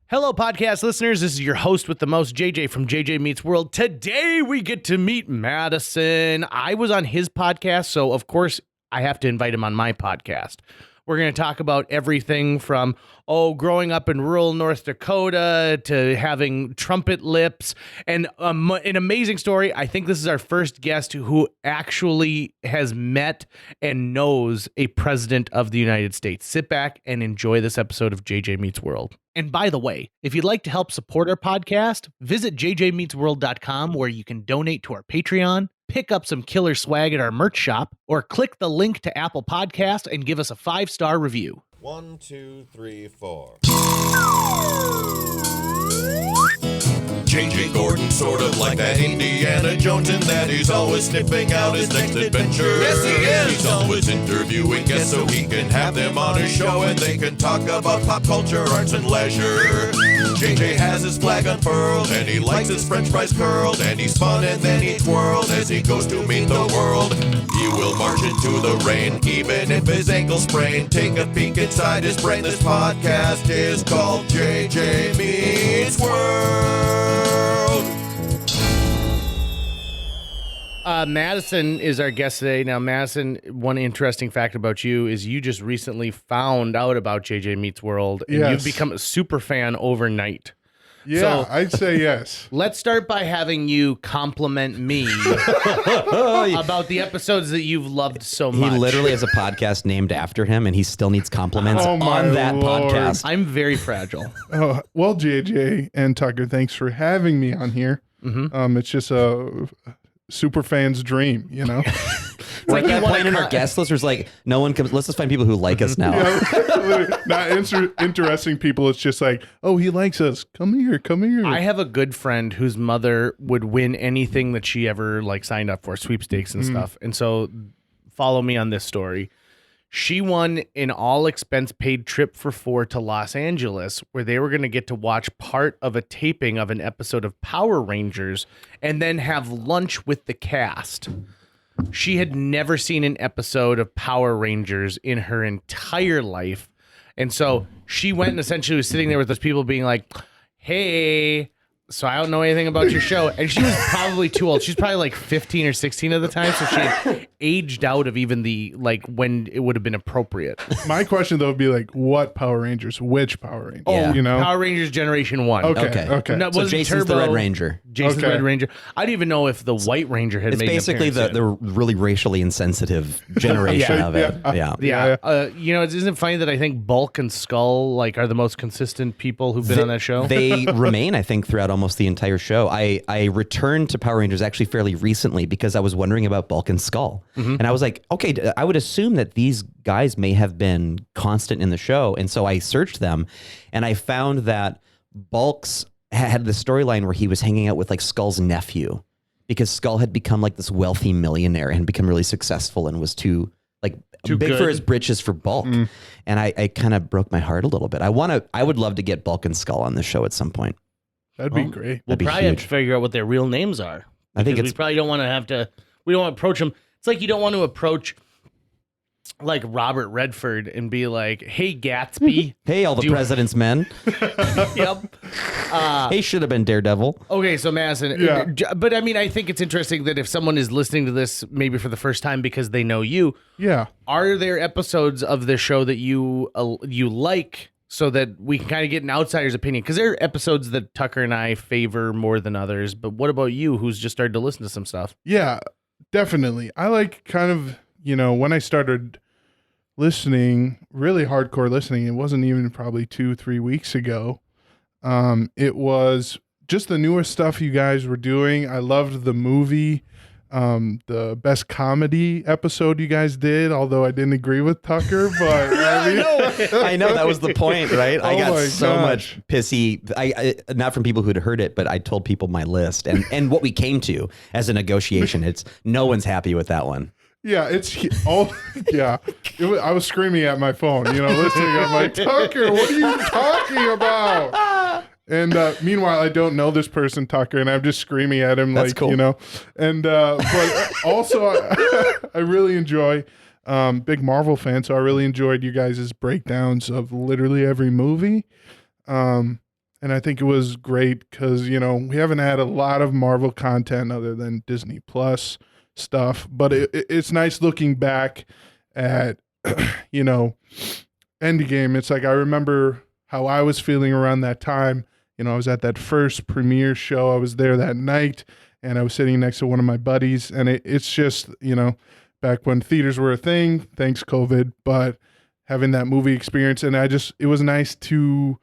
Hello, podcast listeners. This is your host with the most, JJ from JJ Meets World. Today, we get to meet Madison. I was on his podcast, so of course, I have to invite him on my podcast. We're going to talk about everything from, growing up in rural North Dakota to having trumpet lips and an amazing story. I think this is our first guest who actually has met and knows a president of the United States. Sit back and enjoy this episode of JJ Meets World. And by the way, if you'd like to help support our podcast, visit jjmeetsworld.com where you can donate to our Patreon, pick up some killer swag at our merch shop, or click the link to Apple Podcast and give us a 5-star review. 1, 2, 3, 4. JJ Gordon, sort of like that Indiana Jones in that he's always sniffing out his next adventure. Yes, he is. He's always interviewing guests so he can have them on his show and they can talk about pop culture, arts, and leisure. JJ has his flag unfurled and he likes his french fries curled and he's fun and then he twirls as he goes to meet the world. He will march into the rain even if his ankle sprained. Take a peek inside his brain. This podcast is called JJ Meets World. Madison is our guest today. Now, Madison, one interesting fact about you is you just recently found out about JJ Meets World, and Yes. you've become a super fan overnight. Yeah, So- I'd say yes. Let's start by having you compliment me about the episodes that you've loved so He much. literally has a podcast named after him, and he still needs compliments Oh, my on that Lord. podcast. I'm very fragile. Oh, well, JJ and Tucker, thanks for having me on here. It's just a super fan's dream, you know? We're at you that wanna point in our cut- guest list where it's like, no one comes. Let's just find people who like us now. Not interesting people. It's just like, oh, he likes us. Come here, come here. I have a good friend whose mother would win anything that she ever signed up for, sweepstakes and stuff. And so follow me on this story. She won an all expense paid trip for 4 to Los Angeles where they were going to get to watch part of a taping of an episode of Power Rangers and then have lunch with the cast. She had never seen an episode of Power Rangers in her entire life. And so she went and essentially was sitting there with those people being like, hey, so I don't know anything about your show. And she was probably too old. She's probably like 15 or 16 at the time. So she had aged out of even the, when it would have been appropriate. My question, though, would be like, what Power Rangers? Which Power Rangers? Yeah. You know? Power Rangers Generation 1. Okay. No, it So wasn't Jason's the Turbo. Red Ranger. Jason's the Okay. Red Ranger. I didn't even know if the White Ranger had It's made basically an appearance the yet. really racially insensitive generation of it. Yeah. Yeah. Isn't it funny that I think Bulk and Skull are the most consistent people who've been on that show? They remain, I think, throughout almost the entire show. I returned to Power Rangers actually fairly recently because I was wondering about Bulk and Skull. And I was like, okay, I would assume that these guys may have been constant in the show. And so I searched them and I found that Bulk's had the storyline where he was hanging out with Skull's nephew because Skull had become this wealthy millionaire and become really successful and was too big good. for his britches for Bulk. And I kind of broke my heart a little bit. I would love to get Bulk and Skull on the show at some point. That'd be great. We'll That'd be probably have huge. to figure out what their real names are. I think Because it's we probably don't want to we don't want to approach them. It's like you don't want to approach Robert Redford and be like, hey, Gatsby. hey, all the Do you- president's men. Yep. Hey, should have been Daredevil. Okay, so Madison, Yeah. but I mean, I think it's interesting that if someone is listening to this maybe for the first time because they know you, Yeah. are there episodes of this show that you like so that we can kind of get an outsider's opinion? Because there are episodes that Tucker and I favor more than others, but what about you who's just started to listen to some stuff? Yeah, definitely. I like kind of, when I started listening, really hardcore listening, it wasn't even probably 2-3 weeks ago. It was just the newest stuff you guys were doing. I loved the movie, the best comedy episode you guys did, although I didn't agree with Tucker, but I mean, I know that was the point, right? I Oh got my so gosh. much pissy. I not from people who'd heard it, but I told people my list and what we came to as a negotiation. It's no one's happy with that one. yeah, I was screaming at my phone, listening. I'm like, Tucker, what are you talking about? And meanwhile, I don't know this person, Tucker, and I'm just screaming at him, That's cool. And but also, I really enjoy. Big Marvel fan, so I really enjoyed you guys' breakdowns of literally every movie. And I think it was great because, we haven't had a lot of Marvel content other than Disney Plus stuff. But it's nice looking back at, Endgame. It's like I remember how I was feeling around that time. I was at that first premiere show. I was there that night, and I was sitting next to one of my buddies. And it's just, back when theaters were a thing, thanks COVID, but having that movie experience. And it was nice to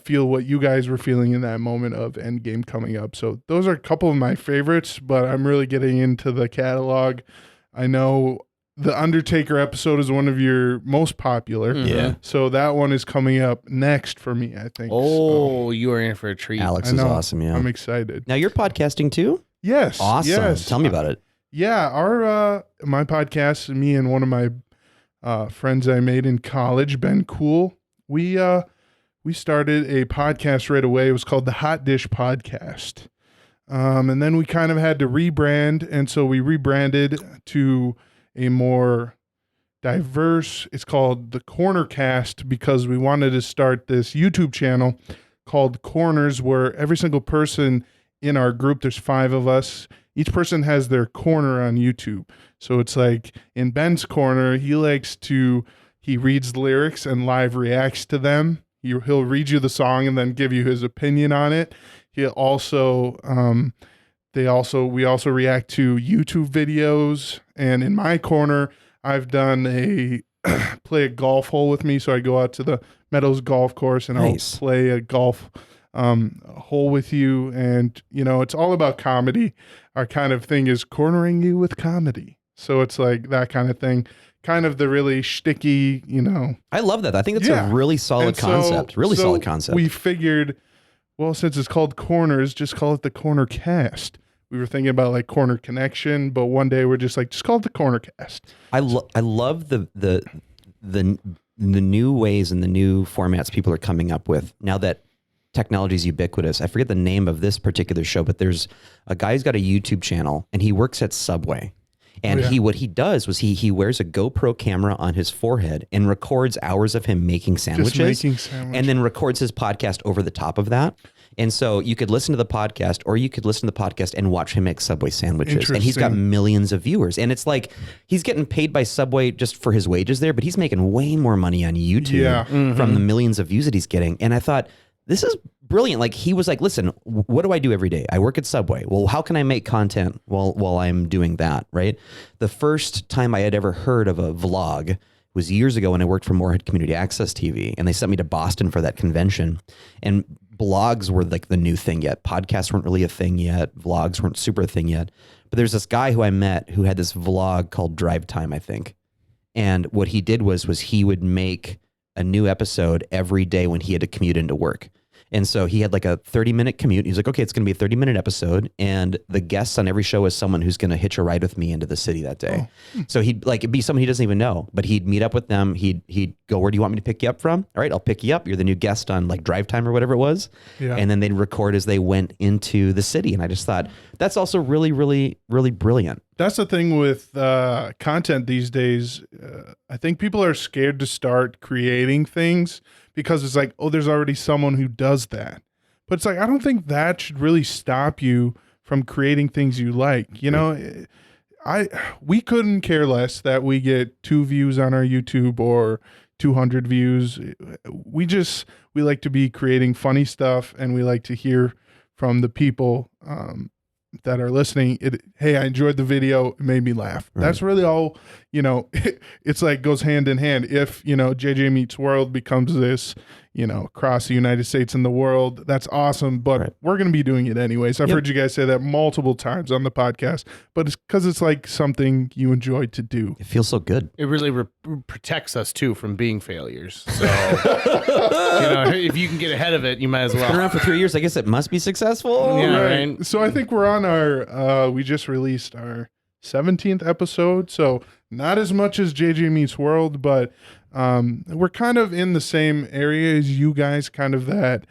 feel what you guys were feeling in that moment of Endgame coming up. So those are a couple of my favorites, but I'm really getting into the catalog. I know the Undertaker episode is one of your most popular. Yeah. So that one is coming up next for me, I think. Oh, you are in for a treat. Alex I is know. awesome. Yeah. I'm excited. Now you're podcasting too? Yes. Awesome. Yes. Tell me about it. Yeah, my podcast, me and one of my friends I made in college, Ben Cool, we started a podcast right away. It was called the Hot Dish Podcast. And then we kind of had to rebrand, and so we rebranded to a more diverse, it's called the Corner Cast, because we wanted to start this YouTube channel called Corners, where every single person in our group, there's 5 of us, each person has their corner on YouTube. So it's like in Ben's corner, he reads lyrics and live reacts to them. He'll read you the song and then give you his opinion on it. He'll also, we also react to YouTube videos. And in my corner, I've done play a golf hole with me. So I go out to the Meadows golf course and Nice. I'll play a golf hole with you. And, it's all about comedy. Our kind of thing is cornering you with comedy. So it's like that kind of thing. Kind of the really shticky, I love that. I think that's Yeah. a really solid And so- concept. Really so solid concept. We figured, well, since it's called Corners, just call it the Corner Cast. We were thinking about like Corner Connection, but one day we're just like, just call it the Corner Cast. I love the new ways and the new formats people are coming up with now that technology is ubiquitous. I forget the name of this particular show, but there's a guy who's got a YouTube channel and he works at Subway. And what he does was he wears a GoPro camera on his forehead and records hours of him making sandwiches, and then records his podcast over the top of that. And so you could listen to the podcast, or you could listen to the podcast and watch him make Subway sandwiches. And he's got Interesting. millions of viewers. And it's like he's getting paid by Subway just for his wages there, but he's making way more money on YouTube Yeah. from the millions of views that he's getting. And I thought, this is brilliant. Like he was like, listen, what do I do every day? I work at Subway. Well, how can I make content while I'm doing that? Right. The first time I had ever heard of a vlog was years ago when I worked for Moorhead Community Access TV, and they sent me to Boston for that convention. And blogs were like the new thing yet. Podcasts weren't really a thing yet. Vlogs weren't super a thing yet. But there's this guy who I met who had this vlog called Drive Time, I think. And what he did was he would make a new episode every day when he had to commute into work. And so he had like a 30-minute commute. He's like, okay, it's going to be a 30-minute episode. And the guests on every show is someone who's going to hitch a ride with me into the city that day. So it'd be someone he doesn't even know, but he'd meet up with them. He'd go, where do you want me to pick you up from? All right, I'll pick you up. You're the new guest on like Drive Time or whatever it was. Yeah. And then they'd record as they went into the city. And I just thought that's also really, really, really brilliant. That's the thing with content these days. I think people are scared to start creating things because it's like, oh, there's already someone who does that. But it's like, I don't think that should really stop you from creating things you like. We couldn't care less that we get 2 views on our YouTube or 200 views. We like to be creating funny stuff, and we like to hear from the people that are listening. Hey, I enjoyed the video. It made me laugh. Right. That's really all, it's like goes hand in hand. If, JJ Meets World becomes this, across the United States and the world, that's awesome. But we're going to be doing it anyways. I've heard you guys say that multiple times on the podcast, but it's because it's like something you enjoy to do. It feels so good. It really protects us too from being failures. So, if you can get ahead of it, you might as Been well. around for 3 years. I guess it must be successful. Yeah. Right. So I think we're on our, we just released our 17th episode. So not as much as JJ Meets World, but we're kind of in the same area as you guys, kind of that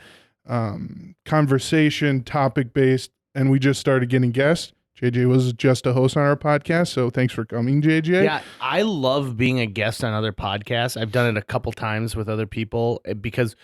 conversation, topic based. And we just started getting guests. JJ was just a host on our podcast. So thanks for coming, JJ. Yeah, I love being a guest on other podcasts. I've done it a couple times with other people because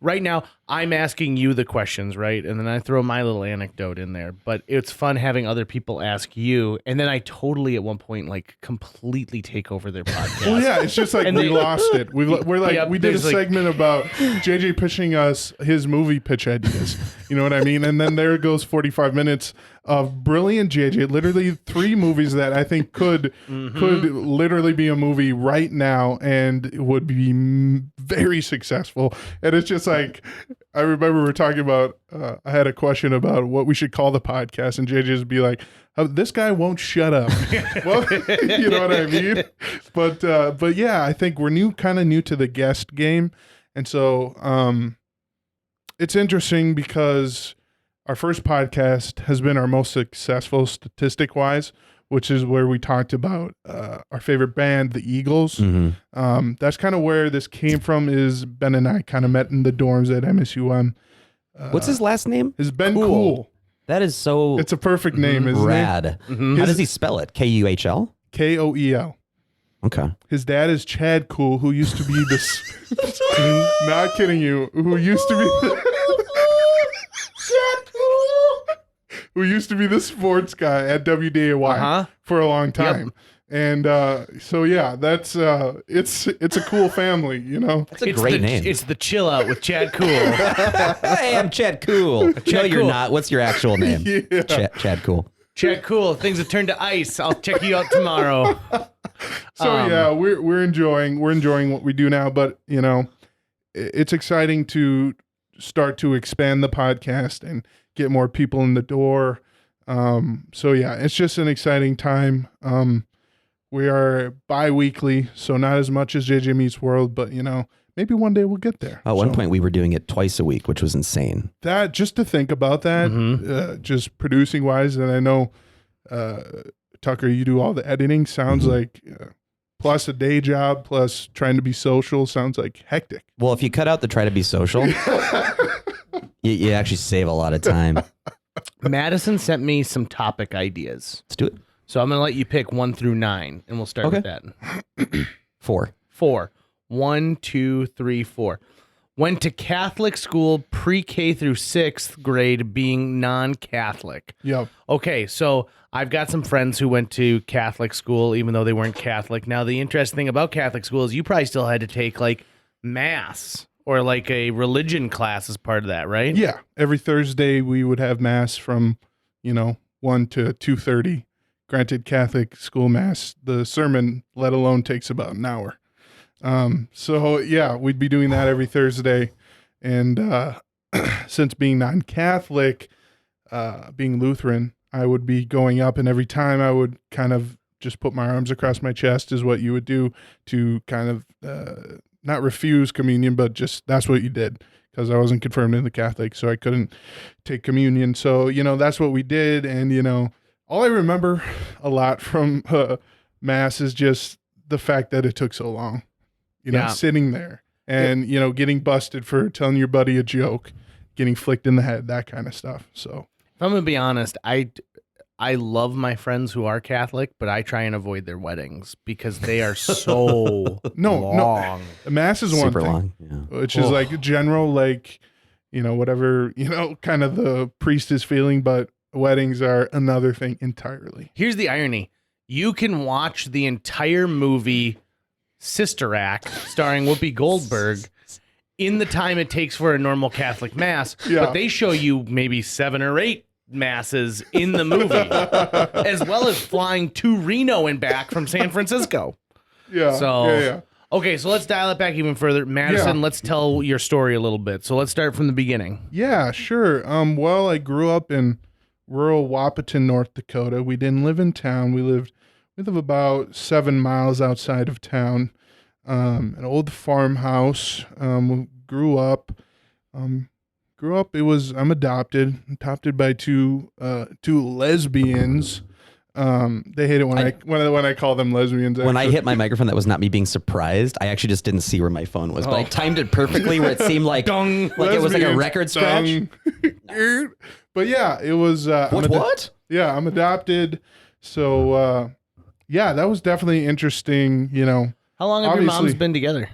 right now I'm asking you the questions, right? And then I throw my little anecdote in there. But it's fun having other people ask you. And then I totally at one point like completely take over their podcast. Well, yeah, it's just like And we they- lost it. We're like Yep, we did a there's like- segment about JJ pitching us his movie pitch ideas. You know what I mean? And then there goes 45 minutes of brilliant JJ. Literally 3 movies that I think could literally be a movie right now and would be very successful. And it's just like I remember we were talking about. I had a question about what we should call the podcast, and JJ would be like, oh, "This guy won't shut up." Well, you know what I mean? But yeah, I think we're kind of new to the guest game, and so it's interesting because our first podcast has been our most successful statistic wise, which is where we talked about our favorite band, the Eagles. That's kind of where this came from. Is Ben and I kind of met in the dorms at MSUM. What's his last name? Is Ben Cool? That is so It's a perfect name, isn't it? rad. How does he spell it? Kuhl? Koel. Okay. His dad is Chad Cool, who used to be this. Not kidding you. Who used to be. Who used to be the sports guy at WDAY for a long time. And so yeah, that's it's a cool family, you know. That's a great name. It's the Chill Out with Chad Cool. Hey, I'm Chad Cool. No, you're Cool. not. What's your actual name? Yeah. Chad Cool. Chad Cool. Things have turned to ice. I'll check you out tomorrow. So yeah, we're enjoying what we do now, but you know, it's exciting to start to expand the podcast and get more people in the door. So yeah, it's just an exciting time. We are bi-weekly, so not as much as JJ Meets World, but you know, maybe one day we'll get there. At one point, we were doing it twice a week, which was insane. That just to think about that, just producing wise, and I know Tucker, you do all the editing. Sounds like plus a day job, plus trying to be social. Sounds like hectic. Well, if you cut out the try to be social, you actually save a lot of time. Madison sent me some topic ideas. Let's do it. So I'm going to let you pick 1 through 9, and we'll start with that. 4. 4. 1, 2, 3, 4. Went to Catholic school pre-K through 6th grade being non-Catholic. Yep. Okay, so I've got some friends who went to Catholic school even though they weren't Catholic. Now, the interesting thing about Catholic school is you probably still had to take like mass or like a religion class as part of that, right? Yeah. Every Thursday we would have mass from, 1 to 2:30. Granted, Catholic school mass, the sermon, let alone, takes about an hour. So yeah, we'd be doing that every Thursday. And since being non-Catholic, being Lutheran, I would be going up, and every time I would kind of just put my arms across my chest is what you would do to kind of not refuse communion, but just that's what you did, because I wasn't confirmed in the Catholic, so I couldn't take communion. So, that's what we did. And, all I remember a lot from mass is just the fact that it took so long, sitting there and, getting busted for telling your buddy a joke, getting flicked in the head, that kind of stuff. So if I'm going to be honest, I love my friends who are Catholic, but I try and avoid their weddings because they are so long. No, mass is one Super thing, long. Yeah. which is like general, like, whatever, kind of the priest is feeling, but weddings are another thing entirely. Here's the irony. You can watch the entire movie Sister Act starring Whoopi Goldberg in the time it takes for a normal Catholic mass, but they show you maybe 7 or 8 masses in the movie, as well as flying to Reno and back from San Francisco. Yeah. So, okay, so let's dial it back even further. Madison, let's tell your story a little bit. So let's start from the beginning. Yeah, sure. Well, I grew up in rural Wapaton, North Dakota. We didn't live in town. We live about 7 miles outside of town. An old farmhouse. Grew up. I'm adopted by two lesbians. They hate it when I call them lesbians. When I hit my microphone, that was not me being surprised. I actually just didn't see where my phone was, but I timed it perfectly where it seemed like it was like a record scratch. But yeah, it was. What? Yeah, I'm adopted. So that was definitely interesting. How long have your moms been together?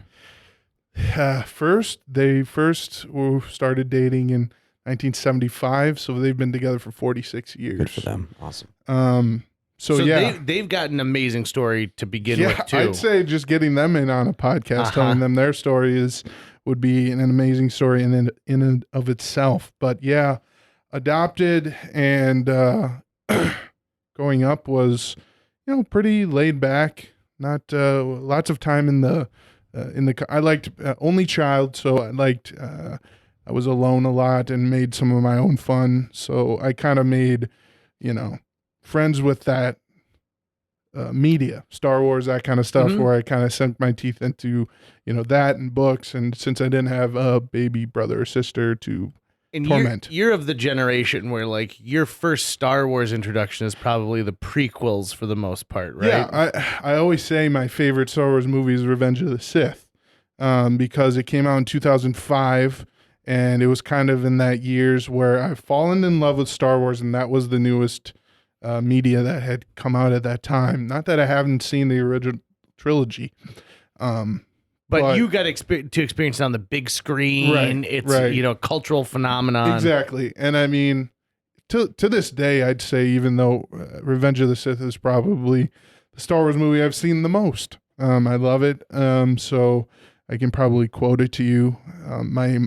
They first started dating in 1975, so they've been together for 46 years. Good for them. Awesome. So yeah, they've got an amazing story to begin with too. I'd say just getting them in on a podcast, telling them their story would be an amazing story in and of itself. But yeah, adopted and growing up was, pretty laid back. Not lots of time in the I liked only child, so I was alone a lot and made some of my own fun. So I kind of made, friends with that media, Star Wars, that kind of stuff, where I kind of sunk my teeth into, that and books. And since I didn't have a baby brother or sister to torment. You're of the generation where your first Star Wars introduction is probably the prequels for the most part, right? Yeah, I always say my favorite Star Wars movie is Revenge of the Sith, because it came out in 2005, and it was kind of in that years where I've fallen in love with Star Wars, and that was the newest media that had come out at that time. Not that I haven't seen the original trilogy, but you got to experience it on the big screen. Right, it's cultural phenomenon. Exactly. And I mean, to this day, I'd say even though Revenge of the Sith is probably the Star Wars movie I've seen the most, I love it. So I can probably quote it to you. My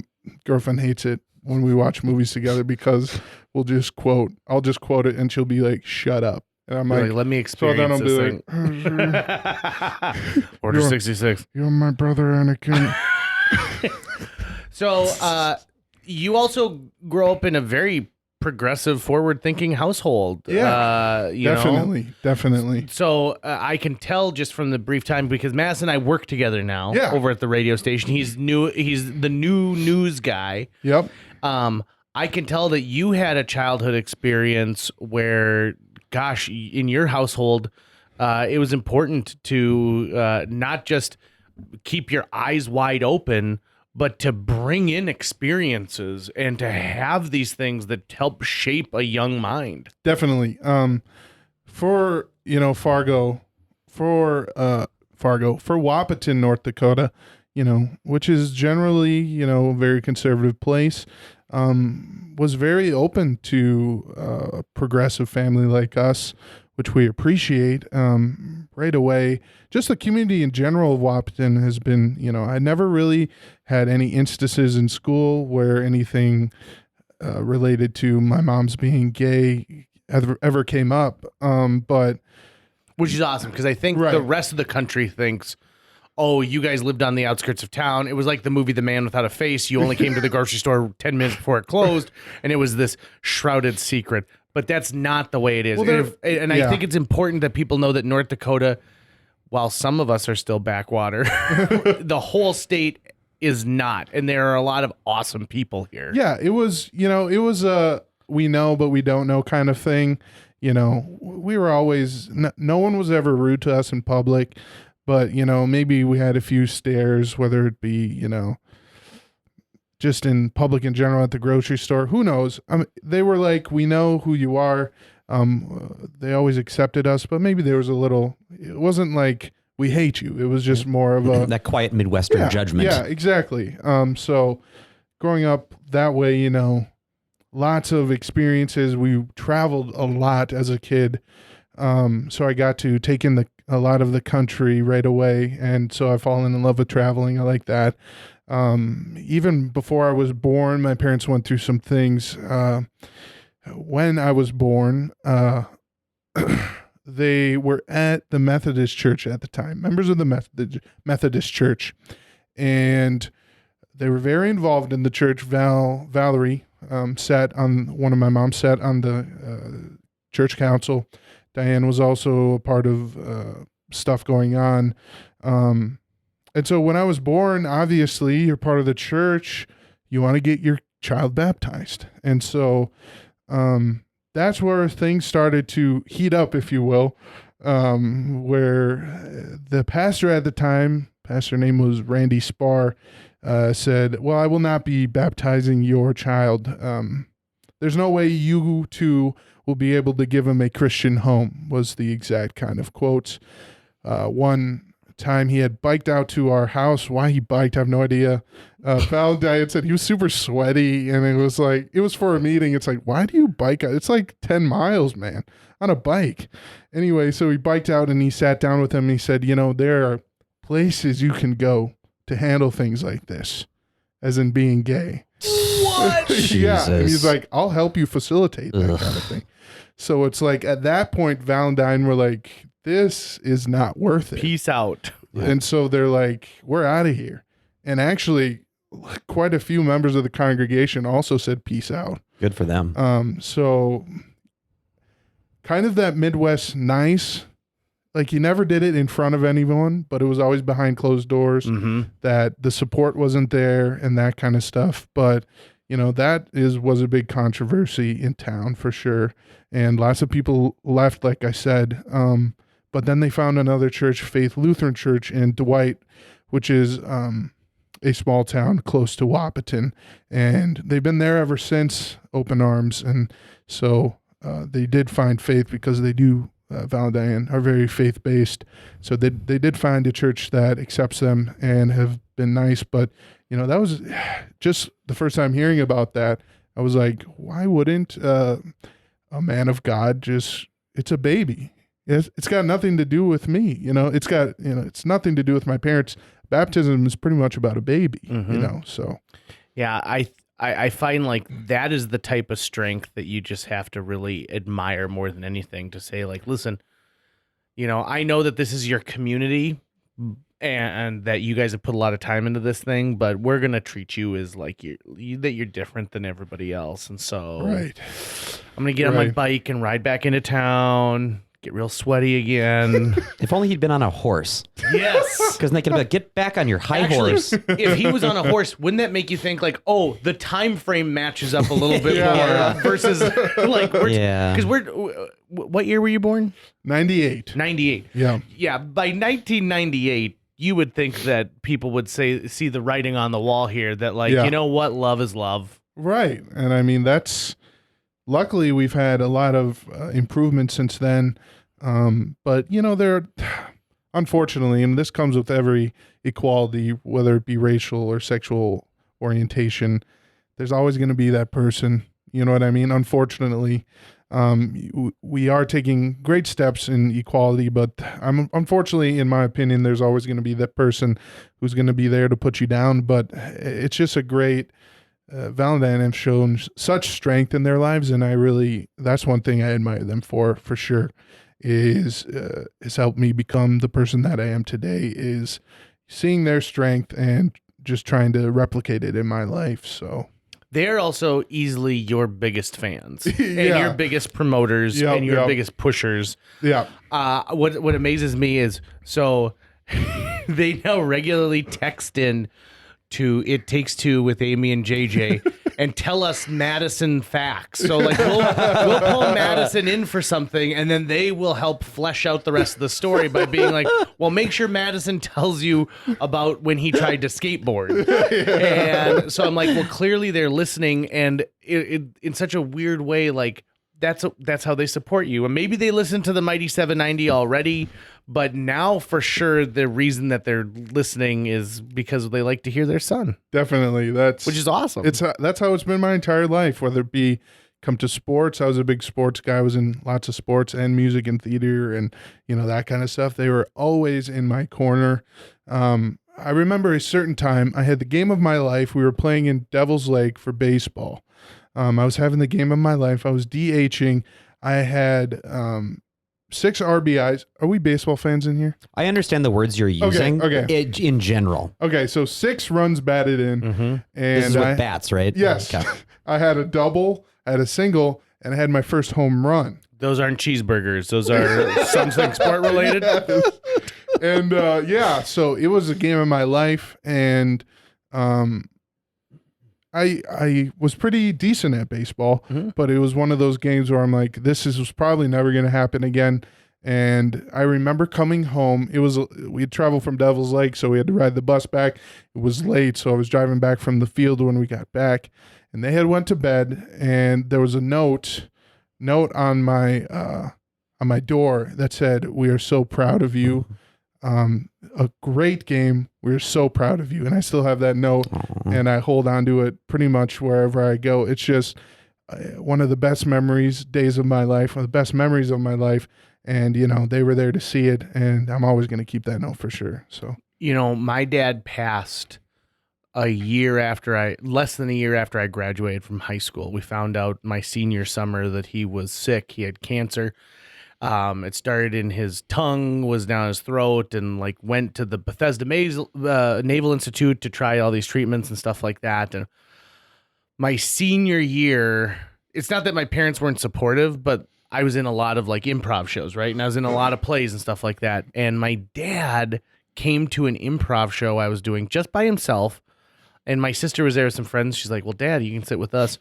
girlfriend hates it when we watch movies together because I'll just quote it and she'll be like, "Shut up." And I'm like, let me experience so then I'll be like, Order 66. You're my brother, Anakin. So you also grow up in a very progressive, forward-thinking household. Yeah, definitely. So I can tell just from the brief time, because Mass and I work together now over at the radio station. He's the new news guy. Yep. I can tell that you had a childhood experience where, gosh, in your household, it was important to not just keep your eyes wide open, but to bring in experiences and to have these things that help shape a young mind. Definitely. For Wahpeton, North Dakota, which is generally, a very conservative place, was very open to a progressive family like us, which we appreciate right away. Just the community in general of Wahpeton has been, I never really had any instances in school where anything related to my mom's being gay ever came up. But which is awesome, because I think the rest of the country thinks, oh, you guys lived on the outskirts of town. It was like the movie The Man Without a Face. You only came to the grocery store 10 minutes before it closed, and it was this shrouded secret. But that's not the way it is. Well, I think it's important that people know that North Dakota, while some of us are still backwater, the whole state is not. And there are a lot of awesome people here. Yeah, it was a we know but we don't know kind of thing. We were always, no one was ever rude to us in public. But, maybe we had a few stares, whether it be, just in public in general at the grocery store. Who knows? They were like, we know who you are. They always accepted us, but maybe there was it wasn't like we hate you. It was just more of that quiet Midwestern judgment. Yeah, exactly. So growing up that way, lots of experiences. We traveled a lot as a kid. So I got to take in a lot of the country right away. And so I've fallen in love with traveling. I like that. Even before I was born, my parents went through some things. When I was born, they were at the Methodist Church at the time, members of the Methodist Church. And they were very involved in the church. Valerie one of my moms sat on the church council. Diane was also a part of stuff going on. And so when I was born, obviously, you're part of the church. You want to get your child baptized. And so that's where things started to heat up, if you will, where the pastor at the time, pastor name was Randy Spar, said, well, I will not be baptizing your child. There's no way you two will be able to give him a Christian home, was the exact kind of quotes. One time he had biked out to our house. Why he biked, I have no idea. Valentine had said he was super sweaty, and it was for a meeting. It's like, why do you bike out? It's like 10 miles, man, on a bike. Anyway, so he biked out and he sat down with him and he said, there are places you can go to handle things like this, as in being gay. What? Yeah. And he's like, I'll help you facilitate that kind of thing. So it's like at that point, Valentine were like, this is not worth it. Peace out. And so they're like, we're out of here. And actually, quite a few members of the congregation also said peace out. Good for them. So kind of that Midwest nice, like you never did it in front of anyone, but it was always behind closed doors, that the support wasn't there and that kind of stuff. But, that was a big controversy in town for sure. And lots of people left, like I said. But then they found another church, Faith Lutheran Church in Dwight, which is a small town close to Wahpeton. And they've been there ever since, open arms. And so they did find faith because they do, Valentine, are very faith-based. So they did find a church that accepts them and have been nice. But, that was just the first time hearing about that. I was like, why wouldn't a man of God it's a baby. It's got nothing to do with me. It's nothing to do with my parents. Baptism is pretty much about a baby, so. Yeah, I find like that is the type of strength that you just have to really admire more than anything, to say like, listen, I know that this is your community and that you guys have put a lot of time into this thing, but we're going to treat you as like that you're different than everybody else. And so right. I'm going to get on my bike and ride back into town, get real sweaty again. If only he'd been on a horse. Yes. Because they could be like, get back on your high horse. If he was on a horse, wouldn't that make you think like, oh, the time frame matches up a little bit more versus like, because what year were you born? 98. 98. Yeah. Yeah. By 1998, you would think that people would see the writing on the wall here that like, you know what? Love is love. Right. And I mean, luckily we've had a lot of improvement since then. But there, unfortunately, and this comes with every equality, whether it be racial or sexual orientation, there's always going to be that person. You know what I mean? Unfortunately, we are taking great steps in equality, but unfortunately, in my opinion, there's always going to be that person who's going to be there to put you down. But it's just a great, Valentine have shown such strength in their lives. And that's one thing I admire them for sure, is helped me become the person that I am today, is seeing their strength and just trying to replicate it in my life. So they're also easily your biggest fans and your biggest promoters and your biggest pushers. Yeah. What amazes me is, so they now regularly text in to It Takes Two with Amy and JJ and tell us Madison facts. So like we'll pull Madison in for something, and then they will help flesh out the rest of the story by being like, well, make sure Madison tells you about when he tried to skateboard. And so I'm like, well, clearly they're listening, and in such a weird way, like that's how they support you. And maybe they listen to the Mighty 790 already, but now for sure the reason that they're listening is because they like to hear their son. Definitely. Which is awesome. That's how it's been my entire life, whether it be come to sports. I was a big sports guy. I was in lots of sports and music and theater and, that kind of stuff. They were always in my corner. I remember a certain time I had the game of my life. We were playing in Devil's Lake for baseball. I was having the game of my life. I was DHing. I had 6 RBIs. Are we baseball fans in here? I understand the words you're using. Okay. In general. Okay, so 6 runs batted in. And this is with bats, right? Yes. Okay. I had a double, I had a single, and I had my first home run. Those aren't cheeseburgers. Those are something sport related. And so it was a game of my life, and I was pretty decent at baseball, but it was one of those games where I'm like, this was probably never going to happen again. And I remember coming home. We had traveled from Devil's Lake, so we had to ride the bus back. It was late, so I was driving back from the field when we got back, and they had went to bed, and there was a note on my door that said, "We are so proud of you. A great game. We're so proud of you. And I still have that note and I hold on to it pretty much wherever I go. It's just one of the best days of my life, one of the best memories of my life. And, they were there to see it. And I'm always going to keep that note for sure. So, My dad passed less than a year after I graduated from high school. We found out my senior summer that he was sick. He had cancer. It started in his tongue, was down his throat, and went to the Bethesda Naval Institute to try all these treatments and stuff like that. And my senior year, it's not that my parents weren't supportive, but I was in a lot of improv shows, right? And I was in a lot of plays and stuff like that. And my dad came to an improv show I was doing just by himself. And my sister was there with some friends. She's like, well, Dad, you can sit with us.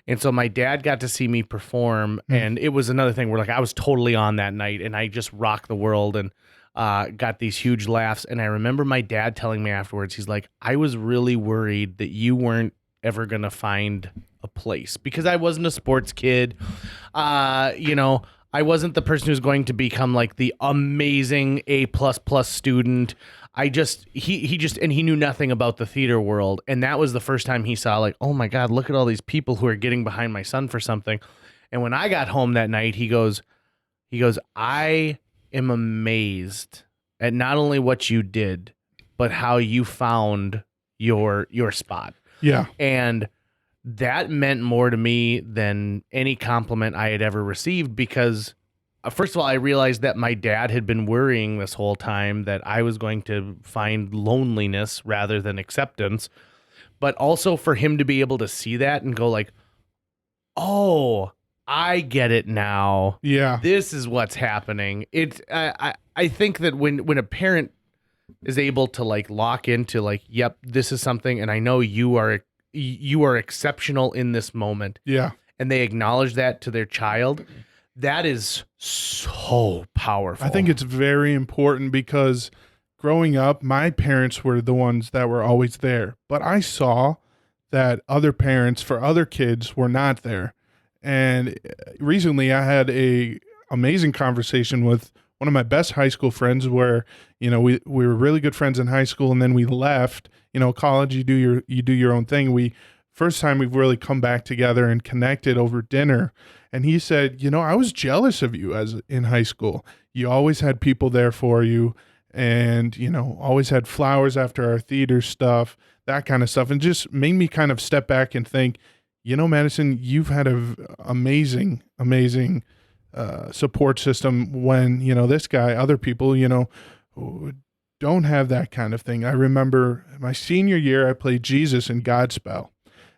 And so my dad got to see me perform. And it was another thing where I was totally on that night and I just rocked the world and got these huge laughs. And I remember my dad telling me afterwards, he's like, I was really worried that you weren't ever going to find a place because I wasn't a sports kid. I wasn't the person who's going to become the amazing A++ student. He knew nothing about the theater world. And that was the first time he saw oh my God, look at all these people who are getting behind my son for something. And when I got home that night, he goes, I am amazed at not only what you did, but how you found your spot. Yeah. And that meant more to me than any compliment I had ever received because first of all, I realized that my dad had been worrying this whole time that I was going to find loneliness rather than acceptance, but also for him to be able to see that and go oh, I get it now. Yeah. This is what's happening. I think that when a parent is able to lock into yep, this is something, and I know you are exceptional in this moment. Yeah. And they acknowledge that to their child. That is so powerful. I think it's very important because growing up, my parents were the ones that were always there, but I saw that other parents for other kids were not there. And recently I had a amazing conversation with one of my best high school friends where, we were really good friends in high school and then we left, college, you do your own thing. First time we've really come back together and connected over dinner. And he said, I was jealous of you in high school. You always had people there for you and, always had flowers after our theater stuff, that kind of stuff. And just made me kind of step back and think, Madison, you've had an amazing support system when, this guy, other people, don't have that kind of thing. I remember my senior year, I played Jesus in Godspell.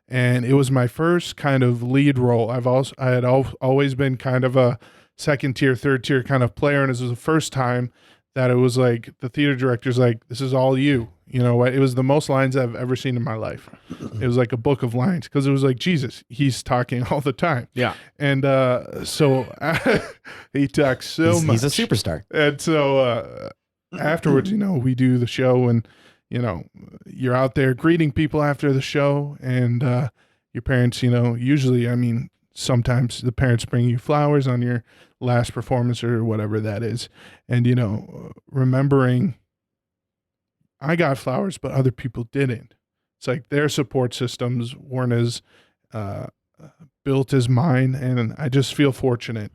And it was my first kind of lead role. I had always been kind of a second tier, third tier kind of player. And this was the first time that it was the theater director's this is all you. It was the most lines I've ever seen in my life. It was like a book of lines because it was Jesus. He's talking all the time. Yeah. And so he talks so much. He's a superstar. And so afterwards, we do the show and, you're out there greeting people after the show and your parents, usually, sometimes the parents bring you flowers on your last performance or whatever that is. And, remembering I got flowers, but other people didn't. It's their support systems weren't as built as mine. And I just feel fortunate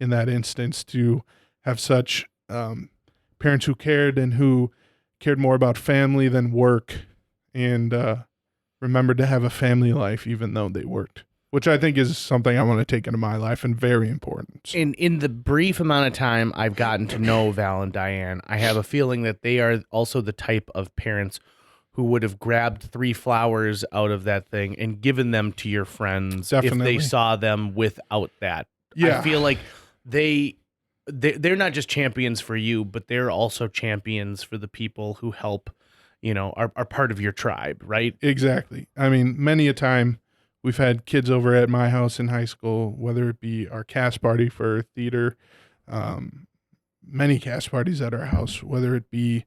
in that instance to have such parents who cared and who cared more about family than work and remembered to have a family life even though they worked, which I think is something I want to take into my life and very important. So. In the brief amount of time I've gotten to know Val and Diane, I have a feeling that they are also the type of parents who would have grabbed 3 flowers out of that thing and given them to your friends Definitely. if they saw them without that. Yeah. I feel like they're not just champions for you, but they're also champions for the people who help, are part of your tribe, right? Exactly. Many a time we've had kids over at my house in high school, whether it be our cast party for theater, many cast parties at our house, whether it be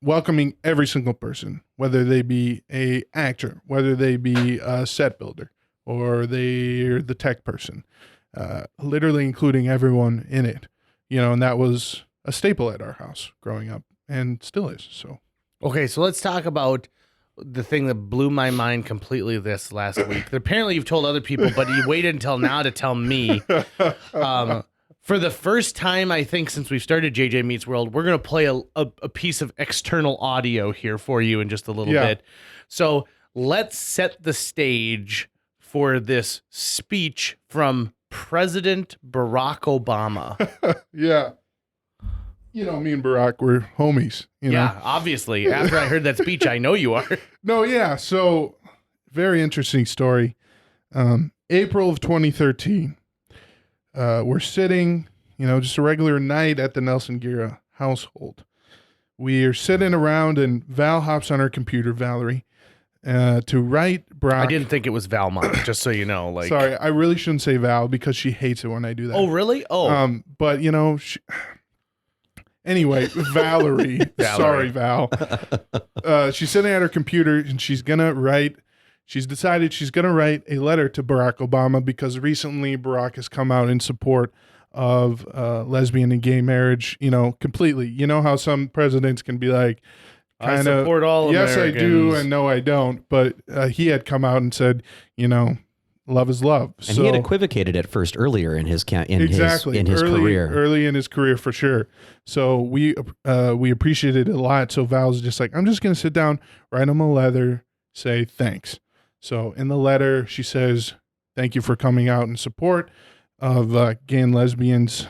welcoming every single person, whether they be a actor, whether they be a set builder, or they're the tech person. Literally including everyone in it, and that was a staple at our house growing up, and still is. So Okay, so let's talk about the thing that blew my mind completely this last week. Apparently, you've told other people, but you waited until now to tell me. For the first time, I think, since we've started JJ Meets World, we're going to play a piece of external audio here for you in just a little bit. So let's set the stage for this speech from President Barack Obama. yeah. You know, me and Barack were homies. You know? Yeah, obviously. After I heard that speech, I know you are. No, yeah. So, very interesting story. April of 2013. We're sitting, just a regular night at the Nelson Gira household. We are sitting around, and Val hops on her computer, Valerie, to write Barack. I didn't think it was Valmont, just so you know. Like, sorry, I really shouldn't say Val because she hates it when I do that. Oh, really? Oh. But anyway, Valerie. Sorry, Val. She's sitting at her computer, and she's decided she's going to write a letter to Barack Obama because recently Barack has come out in support of lesbian and gay marriage, completely. You know how some presidents can be like, I support all yes, Americans. I do, and no, I don't. But he had come out and said, love is love. And he had equivocated at first earlier in his career. Early in his career, for sure. So we appreciated it a lot. So Val's just like, I'm just going to sit down, write him a letter, say thanks. So in the letter, she says, thank you for coming out in support of gay and lesbians.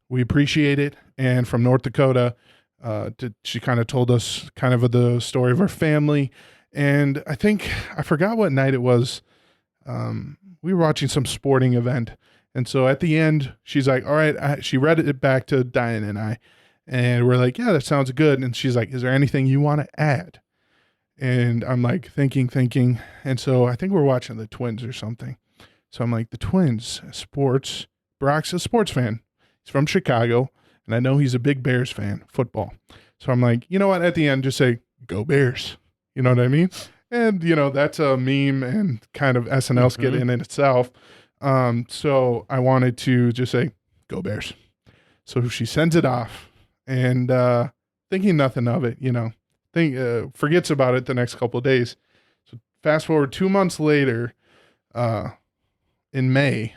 We appreciate it. And from North Dakota, she kind of told us kind of the story of her family. And I forgot what night it was. We were watching some sporting event. And so at the end, she's like, all right, she read it back to Diane and I. And we're like, yeah, that sounds good. And she's like, is there anything you want to add? And I'm like thinking. And so I think we're watching the Twins or something. So I'm like, the Twins, sports. Barack's a sports fan. He's from Chicago. And I know he's a big Bears fan, football. So I'm like, you know what? At the end, just say, go Bears. You know what I mean? And, that's a meme and kind of SNL skit in itself. So I wanted to just say, go Bears. So she sends it off and thinking nothing of it, forgets about it the next couple of days. So fast forward 2 months later, in May,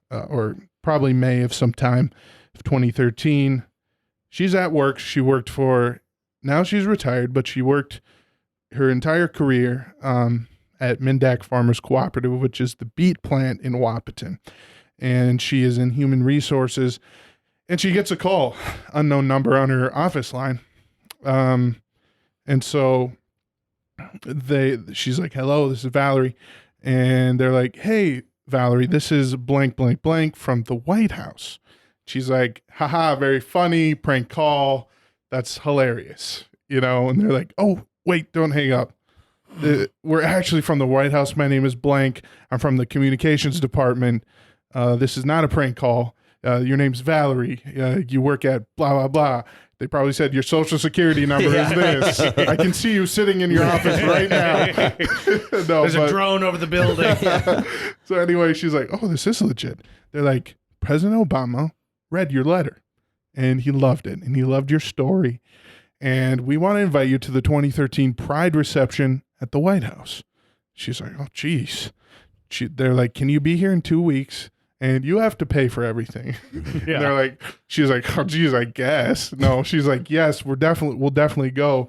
or probably May of some time of 2013, she's at work. Now she's retired, but she worked her entire career at Mindak Farmers Cooperative, which is the beet plant in Wahpeton. And she is in human resources. And she gets a call, unknown number on her office line. And so she's like, hello, this is Valerie. And they're like, hey, Valerie, this is blank, blank, blank from the White House. She's like, haha, very funny, prank call. That's hilarious. And they're like, oh, wait, don't hang up. We're actually from the White House. My name is blank. I'm from the communications department. This is not a prank call. Your name's Valerie. You work at blah, blah, blah. They probably said your social security number is this. I can see you sitting in your office right now. There's a drone over the building. So anyway, she's like, oh, this is legit. They're like, President Obama read your letter and he loved it. And he loved your story. And we want to invite you to the 2013 Pride reception at the White House. She's like, oh, geez. They're like, can you be here in 2 weeks? And you have to pay for everything. Yeah. They're like, she's like, oh, geez, I guess. No, she's like, yes, we'll definitely go.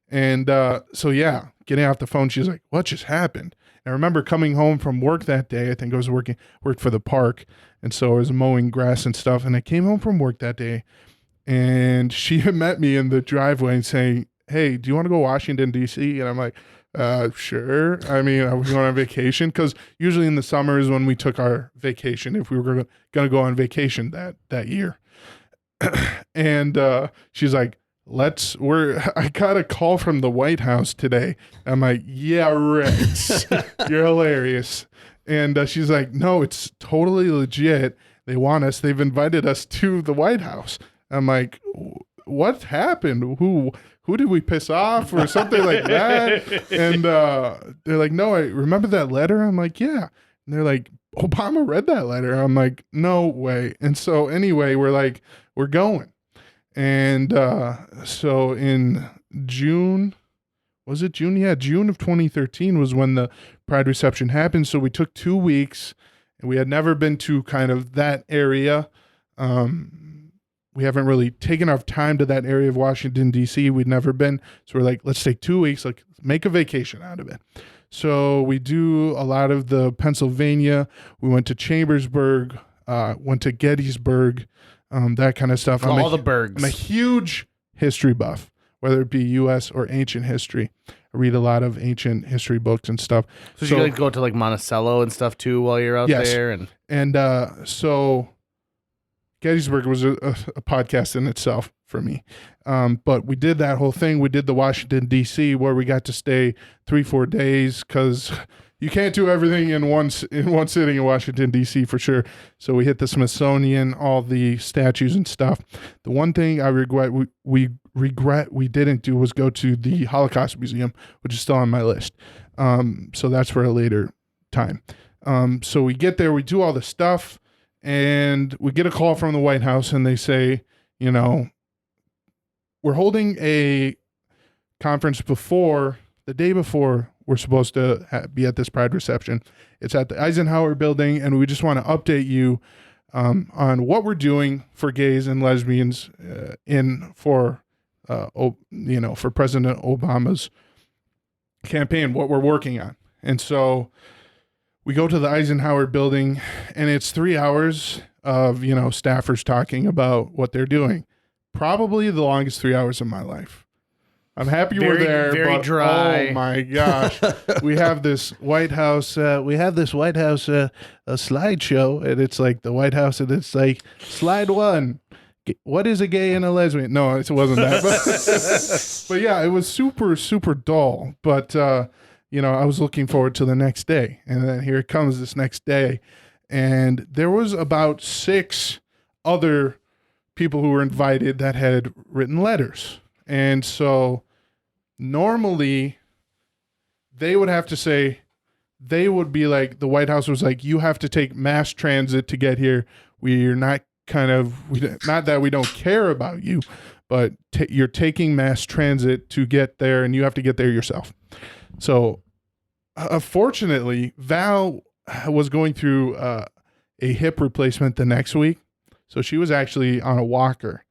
And so, yeah, getting off the phone, she's like, what just happened? And I remember coming home from work that day. I think I was worked for the park. And so I was mowing grass and stuff. And I came home from work that day. And she had met me in the driveway and saying, hey, do you want to go to Washington, D.C.? And I'm like, sure. I mean, I was going on vacation because usually in the summer is when we took our vacation if we were going to go on vacation that year. And she's like, I got a call from the White House today. I'm like, yeah, right. You're hilarious. And she's like, no, it's totally legit. They want us. They've invited us to the White House. I'm like, what happened? Who did we piss off or something like that? And they're like, no, I remember that letter. I'm like, yeah. And they're like, Obama read that letter. I'm like, no way. And so anyway, we're like, we're going. And so in June, was it June? Yeah, June of 2013 was when the Pride reception happened. So we took 2 weeks, and we had never been to kind of that area. We haven't really taken our time to that area of Washington, D.C. We'd never been. So we're like, let's take 2 weeks, like make a vacation out of it. So we do a lot of the Pennsylvania. We went to Chambersburg, went to Gettysburg, that kind of stuff. All the burgs. I'm a huge history buff, whether it be U.S. or ancient history. I read a lot of ancient history books and stuff. So you like go to like Monticello and stuff too while you're out there? And so Gettysburg was a podcast in itself for me. But we did that whole thing. We did the Washington, D.C., where we got to stay 3-4 days because you can't do everything in one sitting in Washington, D.C. for sure. So we hit the Smithsonian, all the statues and stuff. The one thing I regret we didn't do was go to the Holocaust Museum, which is still on my list. So that's for a later time. So we get there, we do all the stuff, and we get a call from the White House, and they say, you know, we're holding a conference the day before we're supposed to be at this Pride reception. It's at the Eisenhower Building, and we just want to update you on what we're doing for gays and lesbians for President Obama's campaign, what we're working on. And so we go to the Eisenhower Building, and it's 3 hours of, staffers talking about what they're doing. Probably the longest 3 hours of my life. I'm happy we're there. Very but, dry. Oh my gosh. we have this White House slideshow, and it's like the White House, and it's like slide 1. What is a gay and a lesbian? No, it wasn't that. But yeah, it was super, super dull. But, I was looking forward to the next day. And then here it comes this next day. And there was about 6 other people who were invited that had written letters. And so normally they would have to say, they would be like, the White House was like, you have to take mass transit to get here. We're not not that we don't care about you, but you're taking mass transit to get there, and you have to get there yourself. So fortunately, Val was going through a hip replacement the next week. So she was actually on a walker.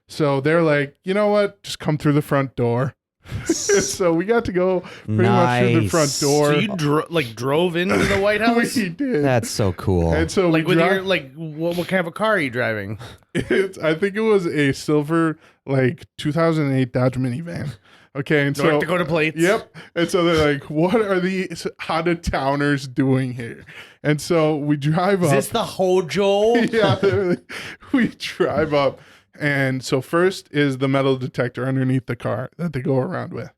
So they're like, you know what? Just come through the front door. So we got to go pretty much through the front door. So you drove into the White House? We did. That's so cool. And so what kind of a car are you driving? I think it was a silver 2008 Dodge minivan. Okay, and North Dakota plates. Yep. And so they're like, what are these out-of-towners doing here? And so we drive up. Is this the Hojo? Yeah, we drive up. And so first is the metal detector underneath the car that they go around with.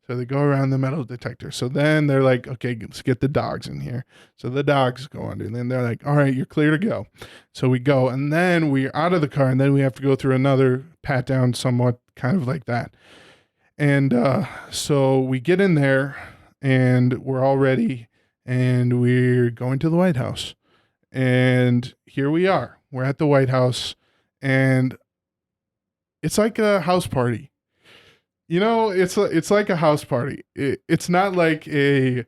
So they go around the metal detector. So then they're like, okay, let's get the dogs in here. So the dogs go under. And then they're like, all right, you're clear to go. So we go. And then we're out of the car. And then we have to go through another pat down, somewhat kind of like that. And so we get in there, and we're all ready. And we're going to the White House. And here we are. We're at the White House. And it's like a house party. It's like a house party. It's not like a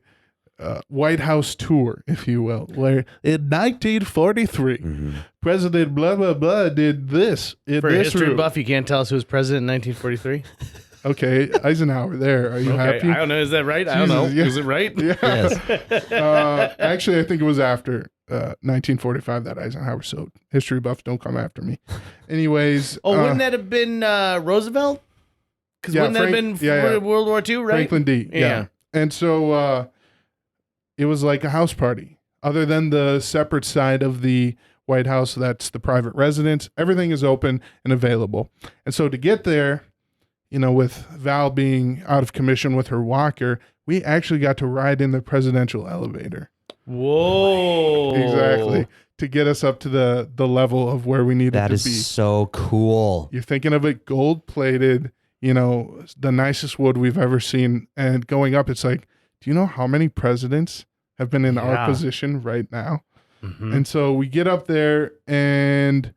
White House tour, if you will, where in 1943, President blah, blah, blah did this. For a history buff, you can't tell us who was president in 1943? Okay, Eisenhower there. Are you happy? I don't know. Is that right? I don't know. Yeah. Is it right? Yeah. Yes. Actually, I think it was after 1945 that Eisenhower. So history buffs, don't come after me. Anyways. Wouldn't that have been Roosevelt? Because wouldn't that have been World War II, right? Franklin D. Yeah. And so it was like a house party. Other than the separate side of the White House, that's the private residence. Everything is open and available. And so to get there, with Val being out of commission with her walker, we actually got to ride in the presidential elevator. Whoa. Exactly. To get us up to the level of where we needed to be. That is so cool. You're thinking of it gold plated, the nicest wood we've ever seen. And going up, it's like, do you know how many presidents have been in our position right now? Mm-hmm. And so we get up there, and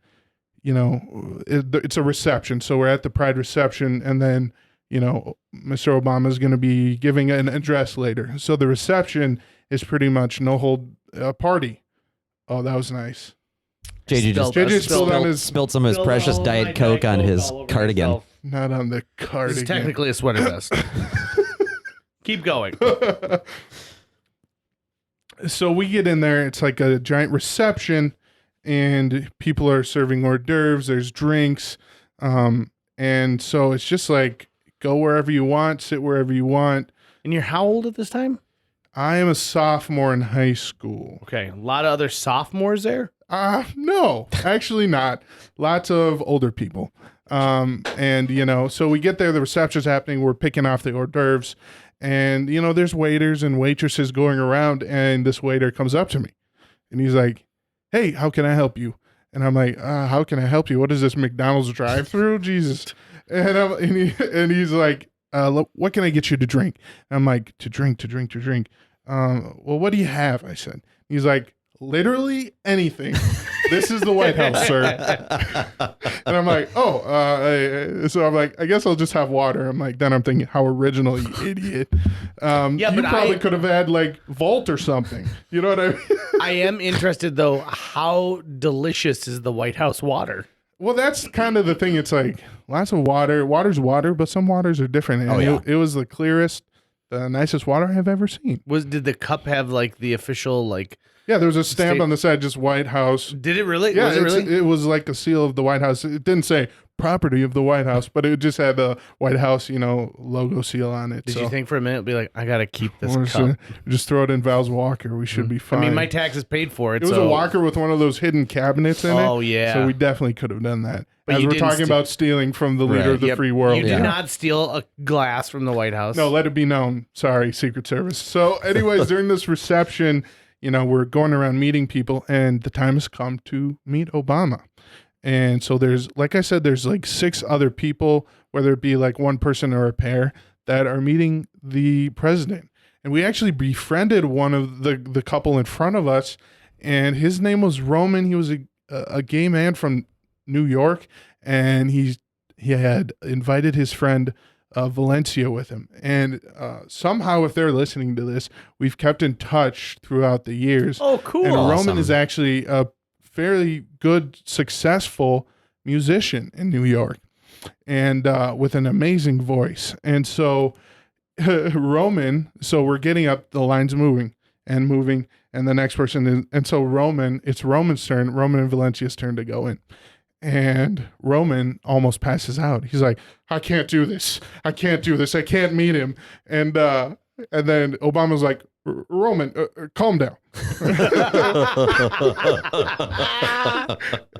it's a reception. So we're at the Pride reception, and then, Mr. Obama is going to be giving an address later. So the reception is pretty much no hold party. Oh, that was nice. JJ spilled some of his precious all Diet my Coke Diet on Coke his all over cardigan. myself. Not on the cardigan. This is technically a sweater vest. Keep going. So we get in there. It's like a giant reception, and people are serving hors d'oeuvres. There's drinks. And so it's just like, go wherever you want, sit wherever you want. And you're how old at this time? I am a sophomore in high school. Okay, a lot of other sophomores there. No, actually not. Lots of older people. And, so we get there, the reception's happening. We're picking off the hors d'oeuvres. And, there's waiters and waitresses going around. And this waiter comes up to me. And he's like, hey, how can I help you? And I'm like, how can I help you? What is this, McDonald's drive-thru? Jesus. And he's like, what can I get you to drink? And I'm like, to drink. Well, what do you have? I said. He's like, literally anything. This is the White House, sir. And I'm like, so I'm like, I guess I'll just have water. I'm like, then I'm thinking, how original, you idiot. You probably could have had like Volt or something. You know what I mean? I am interested though, how delicious is the White House water? Well, that's kind of the thing. It's like lots of water. Water's water, but some waters are different. And it was the clearest, the nicest water I've ever seen. Did the cup have like the official like? Yeah, there was a stamp on the side, just White House. Did it really? Yeah, was it really? It was like a seal of the White House. It didn't say property of the White House, but it just had the White House, logo seal on it. Did you think for a minute, be like, I gotta keep this Or cup? just throw it in Val's Walker. We should be fine. I mean, my taxes paid for it. It was a Walker with one of those hidden cabinets in it. Oh, yeah. So we definitely could have done that. But As you we're didn't talking about stealing from the leader of the free world. You did not steal a glass from the White House. No, let it be known. Sorry, Secret Service. So anyways, during this reception, we're going around meeting people, and the time has come to meet Obama. And so there's, like I said, there's like 6 other people, whether it be like one person or a pair, that are meeting the president. And we actually befriended one of the couple in front of us, and his name was Roman. He was a gay man from New York, and he had invited his friend Valencia with him. And somehow, if they're listening to this, we've kept in touch throughout the years. Oh, cool. And Awesome. Roman is actually a fairly good, successful musician in New York, and with an amazing voice. And so Roman, so we're getting up, the line's moving, and the next person is, and so it's Roman's turn, Roman and Valencia's turn to go in. And Roman almost passes out. He's like, I can't do this. I can't meet him. And then Obama's like, Roman, calm down.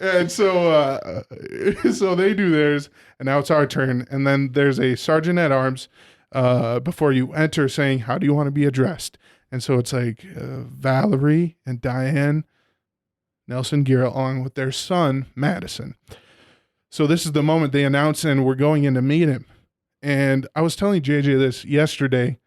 And so they do theirs, and now it's our turn. And then there's a sergeant at arms before you enter saying, how do you want to be addressed? And so it's like Valerie and Diane Nelson Gira, along with their son, Madison. So this is the moment they announce, and we're going in to meet him. And I was telling JJ this yesterday.